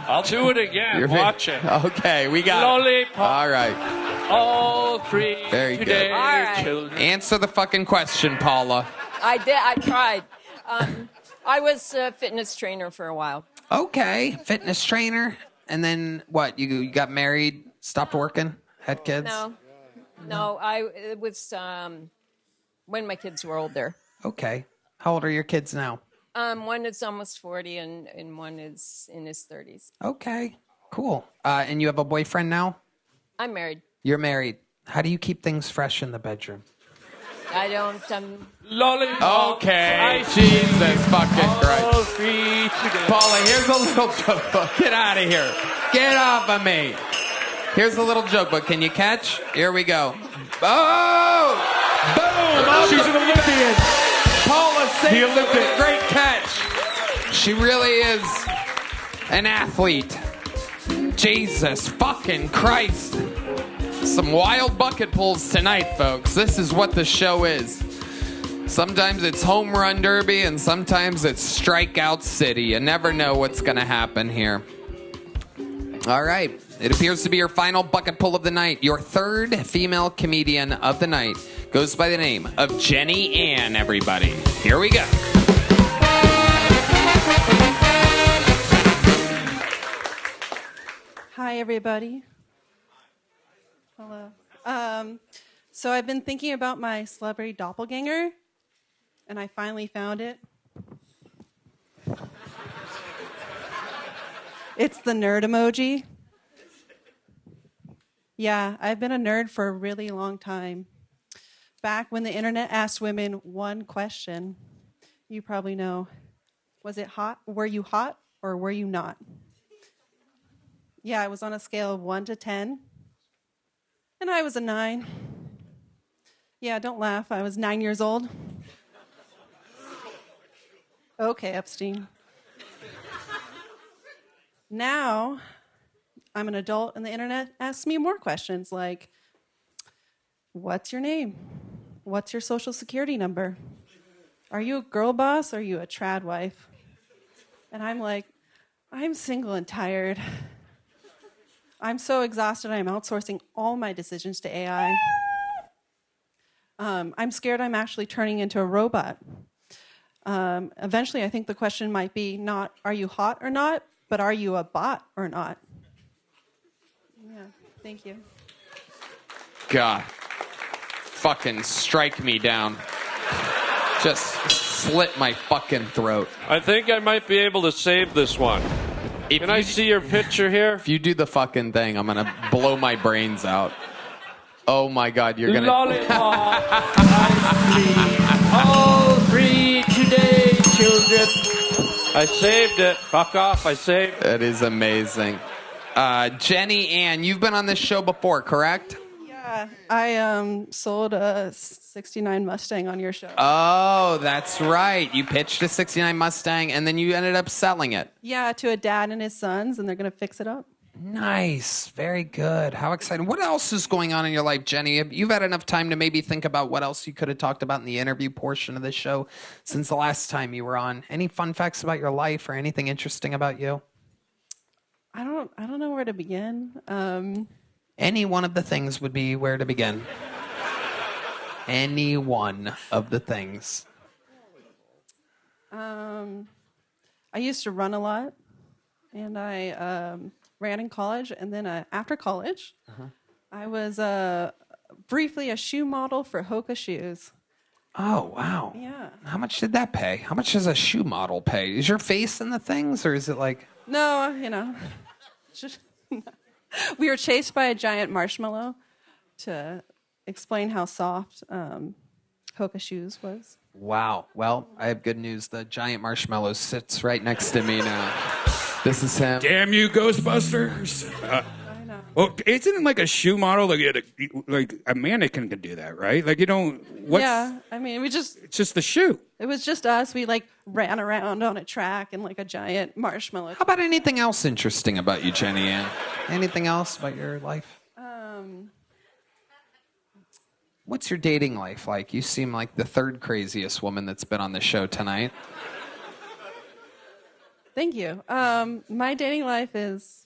I'll do it again. Watch it. Okay. We got Lollipop. All right. All three Very good. today, All right. children. Answer the fucking question, Paula. I did. I tried. I was a fitness trainer for a while. Okay. Fitness trainer. And then what? You got married, stopped working, had kids? No. It was when my kids were older. Okay. How old are your kids now? One is almost 40, and one is in his 30s. Okay. Cool. And you have a boyfriend now? I'm married. You're married. How do you keep things fresh in the bedroom? I don't. Lollipop. Okay. Jesus fucking Christ. All three today. Paula, here's a little joke book. Get out of here. Get off of me. Here's a little joke book. Can you catch? Here we go. Oh! Boom! She's an Olympian. Paula saved The it with Olympic. a great catch. She really is an athlete. Jesus fucking Christ. Some wild bucket pulls tonight, folks. This is what the show is. Sometimes it's home run derby, and sometimes it's strikeout city. You never know what's going to happen here. All right. It appears to be your final bucket pull of the night. Your third female comedian of the night goes by the name of Jenny Ann, everybody. Here we go. Hi, everybody. Hello. So I've been thinking about my celebrity doppelganger, and I finally found it. It's the nerd emoji. Yeah, I've been a nerd for a really long time. Back when the internet asked women one question, you probably know, was it hot? Were you hot or were you not? Yeah, I was on a scale of 1 to 10, and I was a 9. Yeah, don't laugh. I was 9 years old. Okay, Epstein. Now, I'm an adult, and the internet asks me more questions like, what's your name? What's your social security number? Are you a girl boss or are you a trad wife? And I'm like, I'm single and tired. I'm so exhausted, I'm outsourcing all my decisions to AI. I'm scared I'm actually turning into a robot. Eventually, I think the question might be not, are you hot or not, but are you a bot or not? Yeah, thank you. God. Fucking strike me down. Just slit my fucking throat. I think I might be able to save this one. Can I see your picture here? If you do the fucking thing, I'm going to blow my brains out. Oh my God, you're going to... Lollipop. All three today, children. I saved it. Fuck off, I saved it. That is amazing. Jenny Ann, you've been on this show before, correct? Yeah, I sold a 69 Mustang on your show. Oh, that's right. You pitched a 69 Mustang, and then you ended up selling it. Yeah, to a dad and his sons, and they're going to fix it up. Nice. Very good. How exciting. What else is going on in your life, Jenny? You've had enough time to maybe think about what else you could have talked about in the interview portion of the show since the last time you were on. Any fun facts about your life or anything interesting about you? I don't know where to begin. Any one of the things would be where to begin. Any one of the things. I used to run a lot, and I ran in college, and then after college, I was briefly a shoe model for Hoka shoes. Oh, wow. Yeah. How much did that pay? How much does a shoe model pay? Is your face in the things, or is it like... No, just, we were chased by a giant marshmallow to explain how soft Hoka shoes was. Wow. Well, I have good news. The giant marshmallow sits right next to me now. This is him. Damn you, Ghostbusters! I know. Well, isn't it like a shoe model? Like a mannequin could do that, right? Like you don't. Yeah, I mean, it's just the shoe. It was just us. We ran around on a track in like a giant marshmallow. How about anything else interesting about you, Jenny Ann? Anything else about your life? What's your dating life like? You seem like the third craziest woman that's been on the show tonight. Thank you. My dating life is,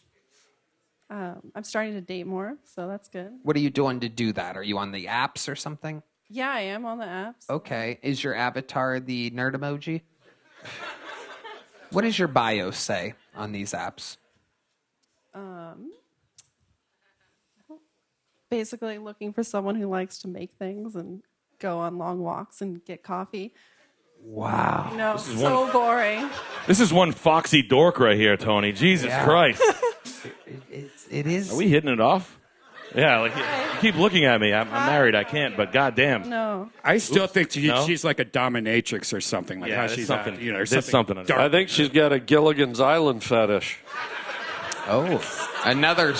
I'm starting to date more, so that's good. What are you doing to do that? Are you on the apps or something? Yeah, I am on the apps. Okay. Is your avatar the nerd emoji? What does your bio say on these apps? Basically looking for someone who likes to make things and go on long walks and get coffee. Wow. No, so boring. This is one foxy dork right here, Tony. Jesus Christ. It is. Are we hitting it off? Yeah, like you keep looking at me. I'm married. I can't, but goddamn. No. I still think No? she's like a dominatrix or something. Like Yeah, how there's she's something- or there's something dark. I think she's got a Gilligan's Island fetish. Oh, another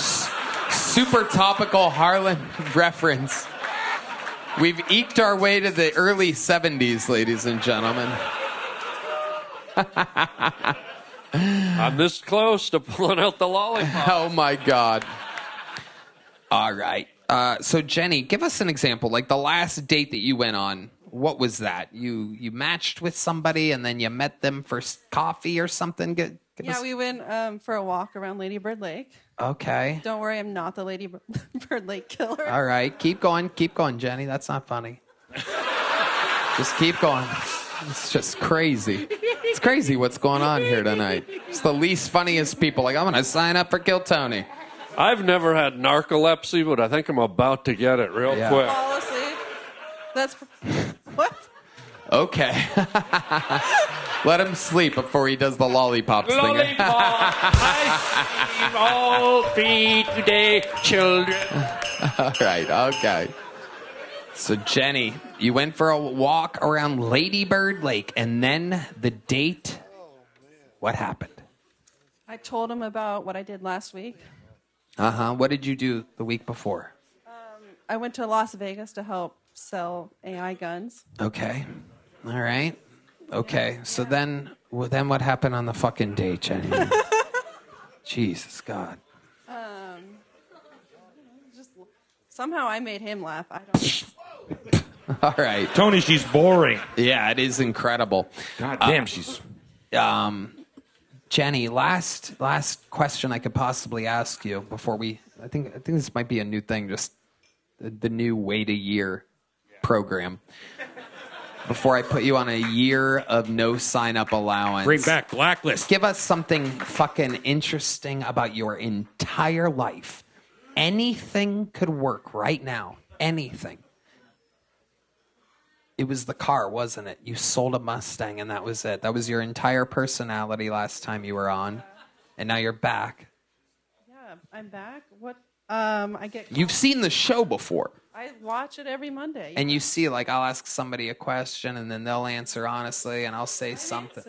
super topical Harland reference. We've eked our way to the early 70s, ladies and gentlemen. I'm this close to pulling out the lollipop. Oh, my God. All right. So, Jenny, give us an example. Like the last date that you went on, what was that? You matched with somebody and then you met them for coffee or something? Give Yeah, us... we went for a walk around Lady Bird Lake. Okay. Don't worry, I'm not the Lady Bird Lake killer. All right. Keep going, Jenny. That's not funny. Just keep going. It's just crazy. It's crazy what's going on here tonight. It's the least funniest people. Like, I'm going to sign up for Kill Tony. I've never had narcolepsy, but I think I'm about to get it real quick. Fall asleep. That's what? Okay. Let him sleep before he does the lollipops thing. Lollipop, all be today, children. All right, okay. So, Jenny, you went for a walk around Lady Bird Lake, and then the date. What happened? I told him about what I did last week. What did you do the week before? I went to Las Vegas to help sell AI guns. Okay. All right. Okay. So then what happened on the fucking date, Jenny? Jesus God. Just somehow I made him laugh. I don't. All right. Tony, she's boring. Yeah, it is incredible. God damn, she's... Jenny, last question I could possibly ask you before I think this might be a new thing, just the new wait a year program. Before I put you on a year of no sign-up allowance. Bring back blacklist. Give us something fucking interesting about your entire life. Anything could work right now. Anything. It was the car, wasn't it? You sold a Mustang and that was it. That was your entire personality last time you were on. And now you're back. Yeah, I'm back. What? I get. You've seen the show before. I watch it every Monday. And you see, like, I'll ask somebody a question and then they'll answer honestly and I'll say something.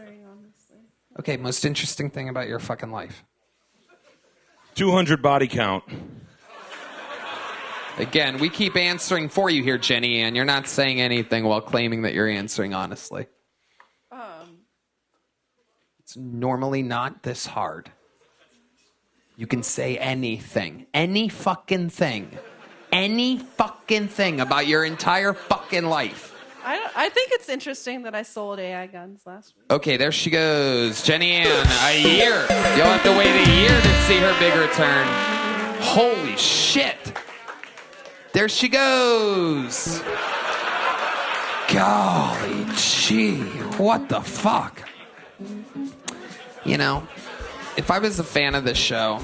Okay, most interesting thing about your fucking life. 200 body count. Again, we keep answering for you here, Jenny Ann. You're not saying anything while claiming that you're answering honestly. It's normally not this hard. You can say anything. Any fucking thing. Any fucking thing about your entire fucking life. I think it's interesting that I sold AI guns last week. Okay, there she goes. Jenny Ann, a year. You'll have to wait a year to see her big return. Holy shit. There she goes. Golly gee, what the fuck? You know, if I was a fan of this show,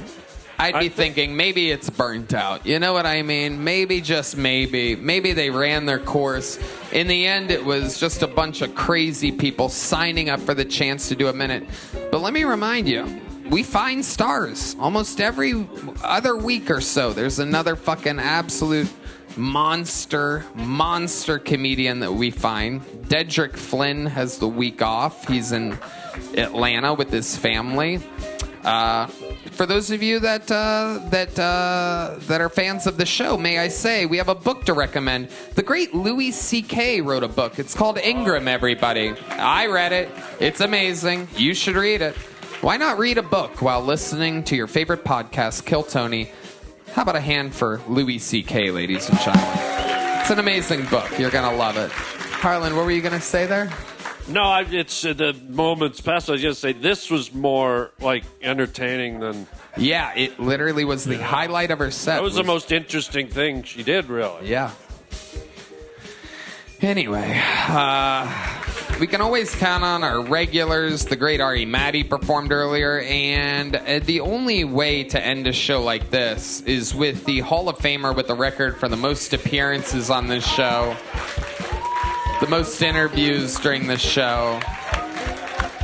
I'd be thinking maybe it's burnt out. You know what I mean? Maybe, just maybe. Maybe they ran their course. In the end, it was just a bunch of crazy people signing up for the chance to do a minute. But let me remind you, we find stars almost every other week or so. There's another fucking absolute monster comedian that we find. Dedrick Flynn has the week off. He's in Atlanta with his family. For those of you that are fans of the show, may I say, we have a book to recommend. The great Louis C.K. wrote a book. It's called Ingram, everybody. I read it. It's amazing. You should read it. Why not read a book while listening to your favorite podcast, Kill Tony? How about a hand for Louis C.K., ladies and gentlemen? It's an amazing book. You're going to love it. Harland, what were you going to say there? No, it's the moments past. I was going to say this was more like entertaining than. Yeah, it literally was the highlight of her set. That was the most interesting thing she did, really. Yeah. Anyway, we can always count on our regulars. The great Matti performed earlier, and the only way to end a show like this is with the Hall of Famer with the record for the most appearances on this show. The most interviews during this show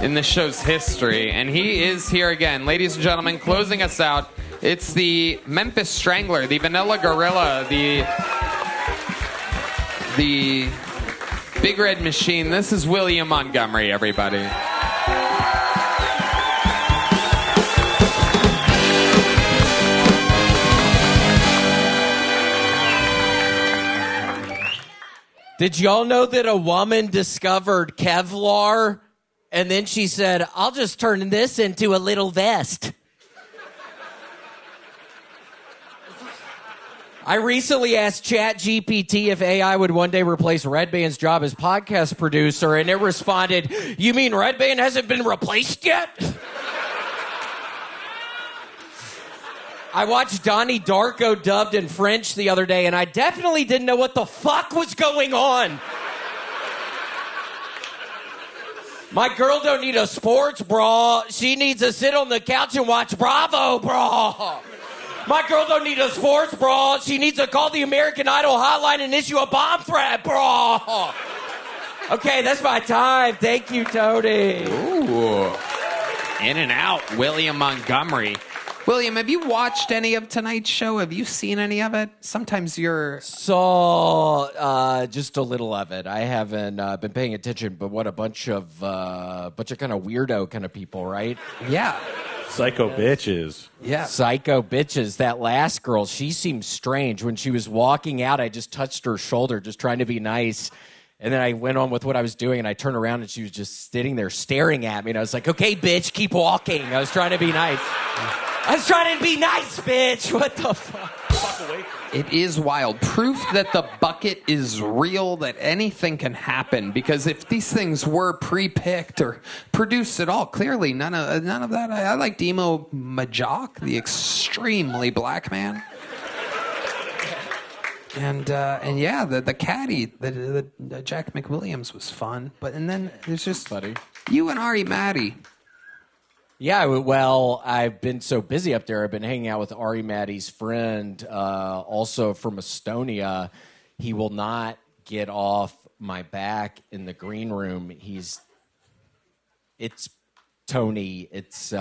in the show's history. And he is here again. Ladies and gentlemen, closing us out, it's the Memphis Strangler, the Vanilla Gorilla, the Big Red Machine. This is William Montgomery, everybody. Did y'all know that a woman discovered Kevlar and then she said, I'll just turn this into a little vest? I recently asked ChatGPT if AI would one day replace Redban's job as podcast producer, and it responded, you mean Redban hasn't been replaced yet? I watched Donnie Darko dubbed in French the other day, and I definitely didn't know what the fuck was going on. My girl don't need a sports bra. She needs to sit on the couch and watch Bravo bra. My girl don't need a sports bra. She needs to call the American Idol hotline and issue a bomb threat bra. Okay, that's my time. Thank you, Tony. Ooh. In and out, William Montgomery. William, have you watched any of tonight's show? Have you seen any of it? Sometimes you're... Saw just a little of it. I haven't been paying attention, but what a bunch of kind of weirdo kind of people, right? Yeah. Psycho bitches. Yeah. Psycho bitches. That last girl, she seemed strange. When she was walking out, I just touched her shoulder, just trying to be nice. And then I went on with what I was doing, and I turned around, and she was just sitting there staring at me. And I was like, okay, bitch, keep walking. I was trying to be nice. I was trying to be nice, bitch. What the fuck? It is wild. Proof that the bucket is real, that anything can happen. Because if these things were pre-picked or produced at all, clearly none of that. I like Demo Majok, the extremely black man. And yeah, the caddy, the Jack McWilliams was fun. And then there's just funny. You and Matti. Yeah, well, I've been so busy up there. I've been hanging out with Matti's friend, also from Estonia. He will not get off my back in the green room. It's Tony. It's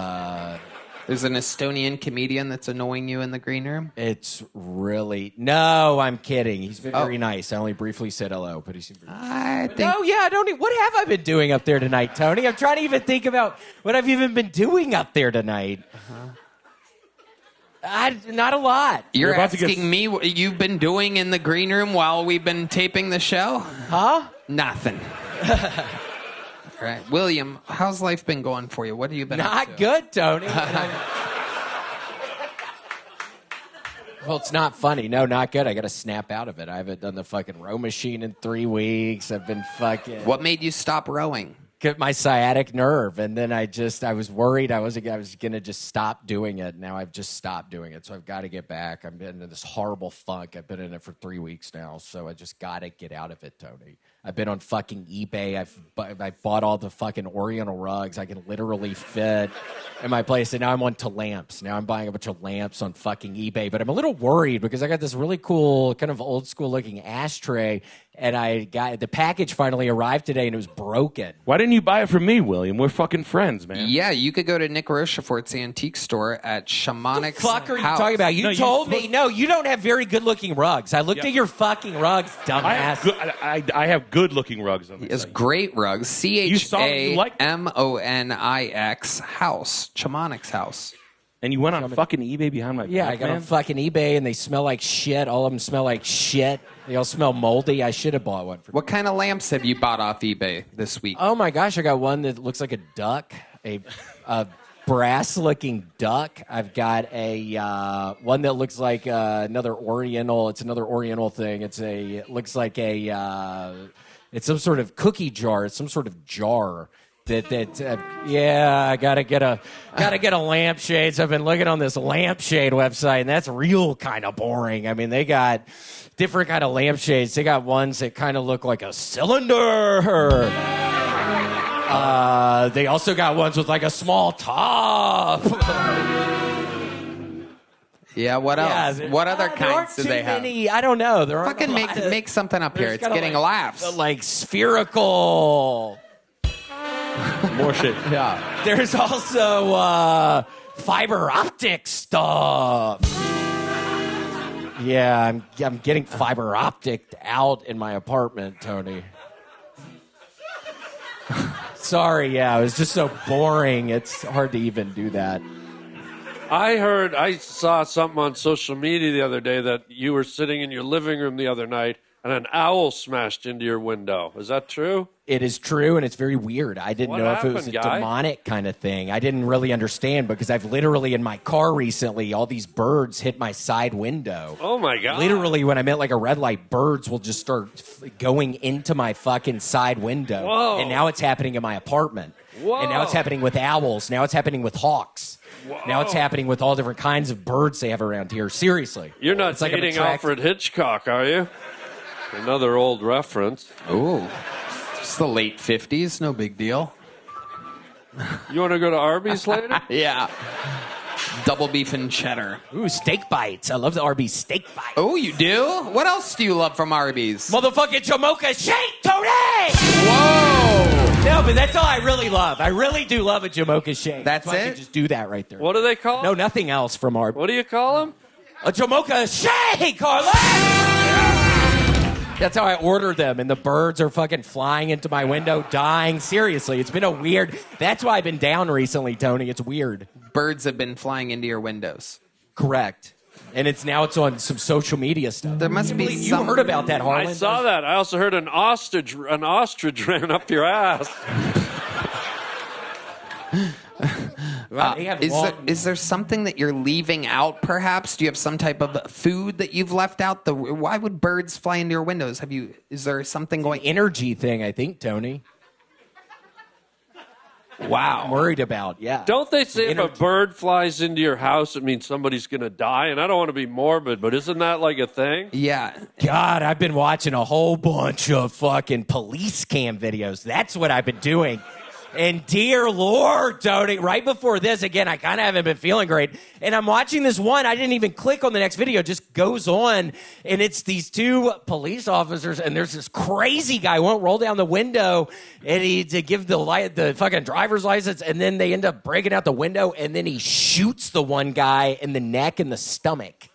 There's an Estonian comedian that's annoying you in the green room? It's really... No, I'm kidding. He's been very nice. I only briefly said hello, but he seemed very nice. No, yeah, I don't... What have I been doing up there tonight, Tony? I'm trying to even think about what I've even been doing up there tonight. Not a lot. You're asking me what you've been doing in the green room while we've been taping the show? Huh? Nothing. All right. William, how's life been going for you? What have you been up to? Not good, Tony. Well, it's not funny. No, not good. I got to snap out of it. I haven't done the fucking row machine in 3 weeks. I've been fucking... What made you stop rowing? Get my sciatic nerve, and then I was worried I was gonna just stop doing it. Now I've just stopped doing it, so I've got to get back. I'm in this horrible funk. I've been in it for 3 weeks now, so I just got to get out of it, Tony. I've been on fucking eBay. I bought all the fucking Oriental rugs I can literally fit in my place, and now I'm on to lamps. Now I'm buying a bunch of lamps on fucking eBay, but I'm a little worried because I got this really cool, kind of old school looking ashtray, and the package finally arrived today, and it was broken. Why didn't you buy it from me, William? We're fucking friends, man. Yeah, you could go to Nick Rochefort's antique store at Shamonic's What the fuck are you house. talking about? You told me. No, you don't have very good looking rugs. I looked at your fucking rugs, dumbass. I have good-looking rugs on this. It's great rugs. Chamonix house. Chamonix house. And you went on fucking eBay behind my Yeah, back, I got man? on fucking eBay, and they smell like shit. All of them smell like shit. They all smell moldy. I should have bought one. What kind of lamps have you bought off eBay this week? Oh my gosh, I got one that looks like a duck, a brass-looking duck. I've got a one that looks like another Oriental. It's another Oriental thing. It looks like it's some sort of cookie jar. It's some sort of jar. I gotta get a lampshade. So I've been looking on this lampshade website, and that's real kind of boring. I mean, they got different kind of lampshades. They got ones that kind of look like a cylinder. They also got ones with like a small top. Yeah, what else? What other kinds do they have? Many, I don't know. There Fucking make something up here. It's getting laughs. Like spherical. More shit. Yeah. There's also fiber optic stuff. Yeah, I'm getting fiber optic out in my apartment, Tony. Sorry, it was just so boring. It's hard to even do that. I saw something on social media the other day that you were sitting in your living room the other night and an owl smashed into your window. Is that true? It is true, and it's very weird. I didn't know if it was a demonic kind of thing. I didn't really understand because I've literally, in my car recently, all these birds hit my side window. Oh, my God. Literally, when I'm at like a red light, birds will just start going into my fucking side window. Whoa. And now it's happening in my apartment. Whoa. And now it's happening with owls. Now it's happening with hawks. Whoa. Now it's happening with all different kinds of birds they have around here. Seriously. You're not It's like I'm dating attracted- Alfred Hitchcock, are you? Another old reference. Ooh. It's the late 50s. No big deal. You want to go to Arby's later? Yeah. Double beef and cheddar. Ooh, steak bites. I love the Arby's steak bites. Oh, you do? What else do you love from Arby's? Motherfucking Jamocha shake, Tony! Whoa! No, but that's all I really love. I really do love a Jamocha shake. That's why I it? can just do that right there. What do they call No, him? nothing else from Arby's. What do you call him? A Jamocha shake, Carla! That's how I order them, and the birds are fucking flying into my window, dying. Seriously, it's been a weird... That's why I've been down recently, Tony. It's weird. Birds have been flying into your windows. Correct. And it's on some social media stuff. There must be You heard about that, Harland? I saw that. I also heard an ostrich ran up your ass. Is there something that you're leaving out, perhaps? Do you have some type of food that you've left out? Why would birds fly into your windows? Is there something going... Energy thing, I think, Tony. Wow. I'm worried about, yeah. Don't they say if a bird flies into your house, it means somebody's going to die? And I don't want to be morbid, but isn't that like a thing? Yeah. God, I've been watching a whole bunch of fucking police cam videos. That's what I've been doing. And dear Lord, Tony, right before this, again, I kind of haven't been feeling great. And I'm watching this one. I didn't even click on the next video. It just goes on. And it's these two police officers. And there's this crazy guy won't roll down the window and to give the fucking driver's license. And then they end up breaking out the window. And then he shoots the one guy in the neck and the stomach.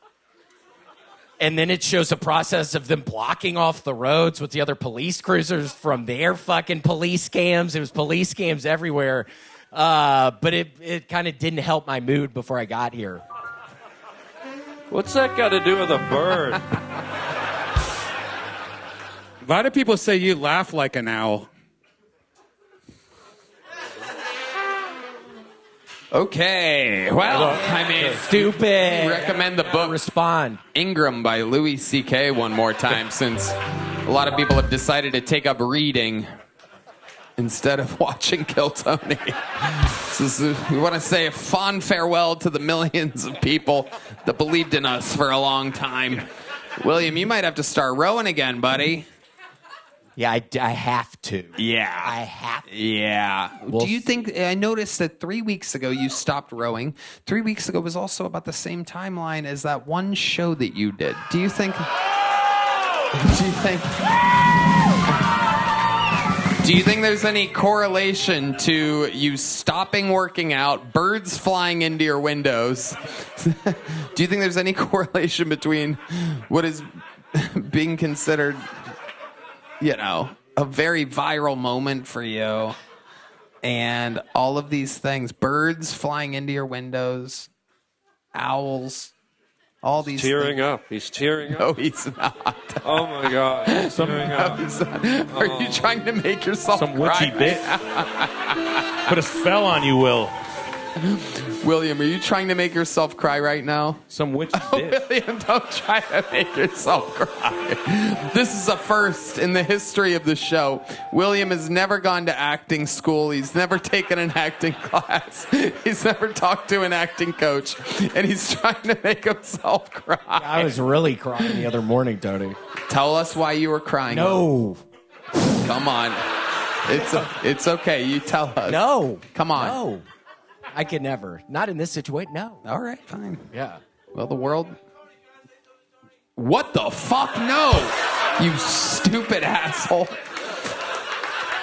And then it shows the process of them blocking off the roads with the other police cruisers from their fucking police cams. It was police cams everywhere. But it kind of didn't help my mood before I got here. What's that got to do with a bird? Why do people say you laugh like an owl? Okay. Well, I mean, Stupid. recommend the book Respond. Ingram by Louis C.K. one more time, since a lot of people have decided to take up reading instead of watching Kill Tony. We want to say a fond farewell to the millions of people that believed in us for a long time. William, you might have to start rowing again, buddy. Yeah, I have to. Yeah. I have to. Yeah. Do you think, I noticed that 3 weeks ago you stopped rowing. 3 weeks ago was also about the same timeline as that one show that you did. Do you think there's any correlation to you stopping working out, birds flying into your windows? Do you think there's any correlation between what is being considered, a very viral moment for you and all of these things? Birds flying into your windows, owls, all these tearing things. up. He's tearing up. No, he's not. Oh my God. He's tearing up. Are you trying to make yourself Some cry? witchy bit. Put a spell on you, Will. William, are you trying to make yourself cry right now? Some witchy bit. William, don't try to make yourself cry. This is a first in the history of the show. William has never gone to acting school. He's never taken an acting class. He's never talked to an acting coach. And he's trying to make himself cry. I was really crying the other morning, Tony. Tell us why you were crying. No. Come on. It's okay. You tell us. No. Come on. No. I could never. Not in this situation. No. All right, fine. Yeah. Well, the world... What the fuck? No! You stupid asshole.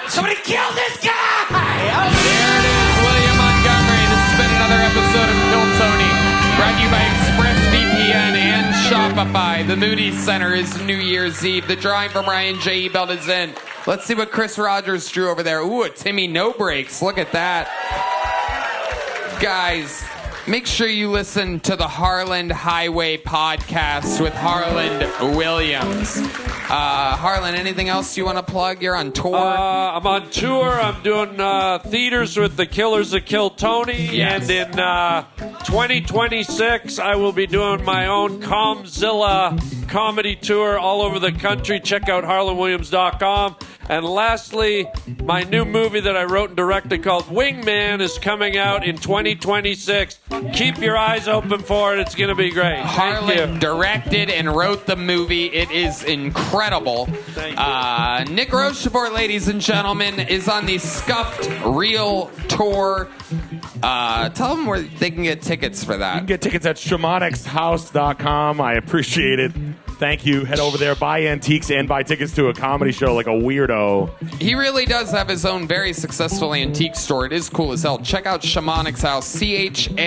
Somebody kill this guy! There it is, William Montgomery. This has been another episode of Kill Tony, brought to you by ExpressVPN and Shopify. The Moody Center is New Year's Eve. The drawing from Ryan J. Ebelt is in. Let's see what Chris Rogers drew over there. Ooh, a Timmy No Breaks. Look at that. Guys, make sure you listen to the Harland Highway podcast with Harland Williams. Harland, anything else you want to plug? You're on tour. I'm on tour. I'm doing theaters with the Killers of Kill Tony. Yes. And in 2026, I will be doing my own Comzilla comedy tour all over the country. Check out harlandwilliams.com. And lastly, my new movie that I wrote and directed called Wingman is coming out in 2026. Keep your eyes open for it. It's going to be great. Harland directed and wrote the movie. It is incredible. Nick Rochefort, ladies and gentlemen, is on the Scuffed Reel Tour. Tell them where they can get tickets for that. You can get tickets at shamanicshouse.com. I appreciate it. Thank you. Head over there, buy antiques, and buy tickets to a comedy show like a weirdo. He really does have his own very successful antique store. It is cool as hell. Check out Shamonix House, CHAMONIX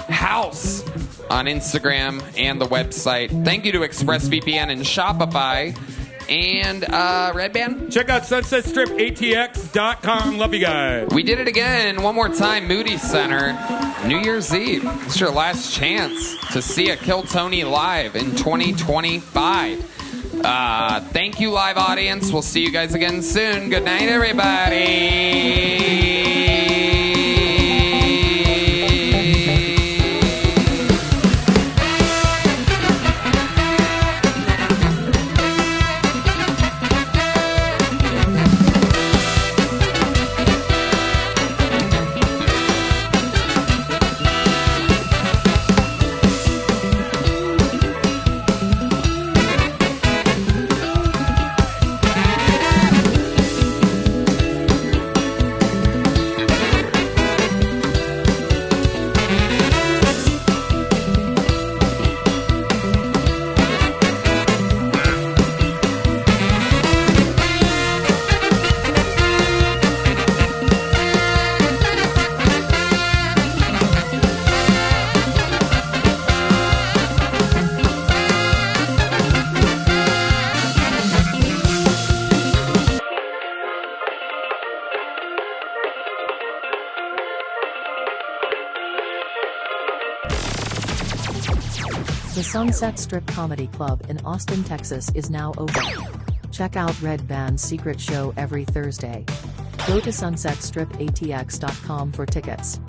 House on Instagram and the website. Thank you to ExpressVPN and Shopify. And Redban? Check out SunsetStripATX.com. Love you guys. We did it again. One more time. Moody Center. New Year's Eve. It's your last chance to see a Kill Tony live in 2025. Thank you, live audience. We'll see you guys again soon. Good night, everybody. The Sunset Strip Comedy Club in Austin, Texas is now open. Check out Redban's secret show every Thursday. Go to sunsetstripatx.com for tickets.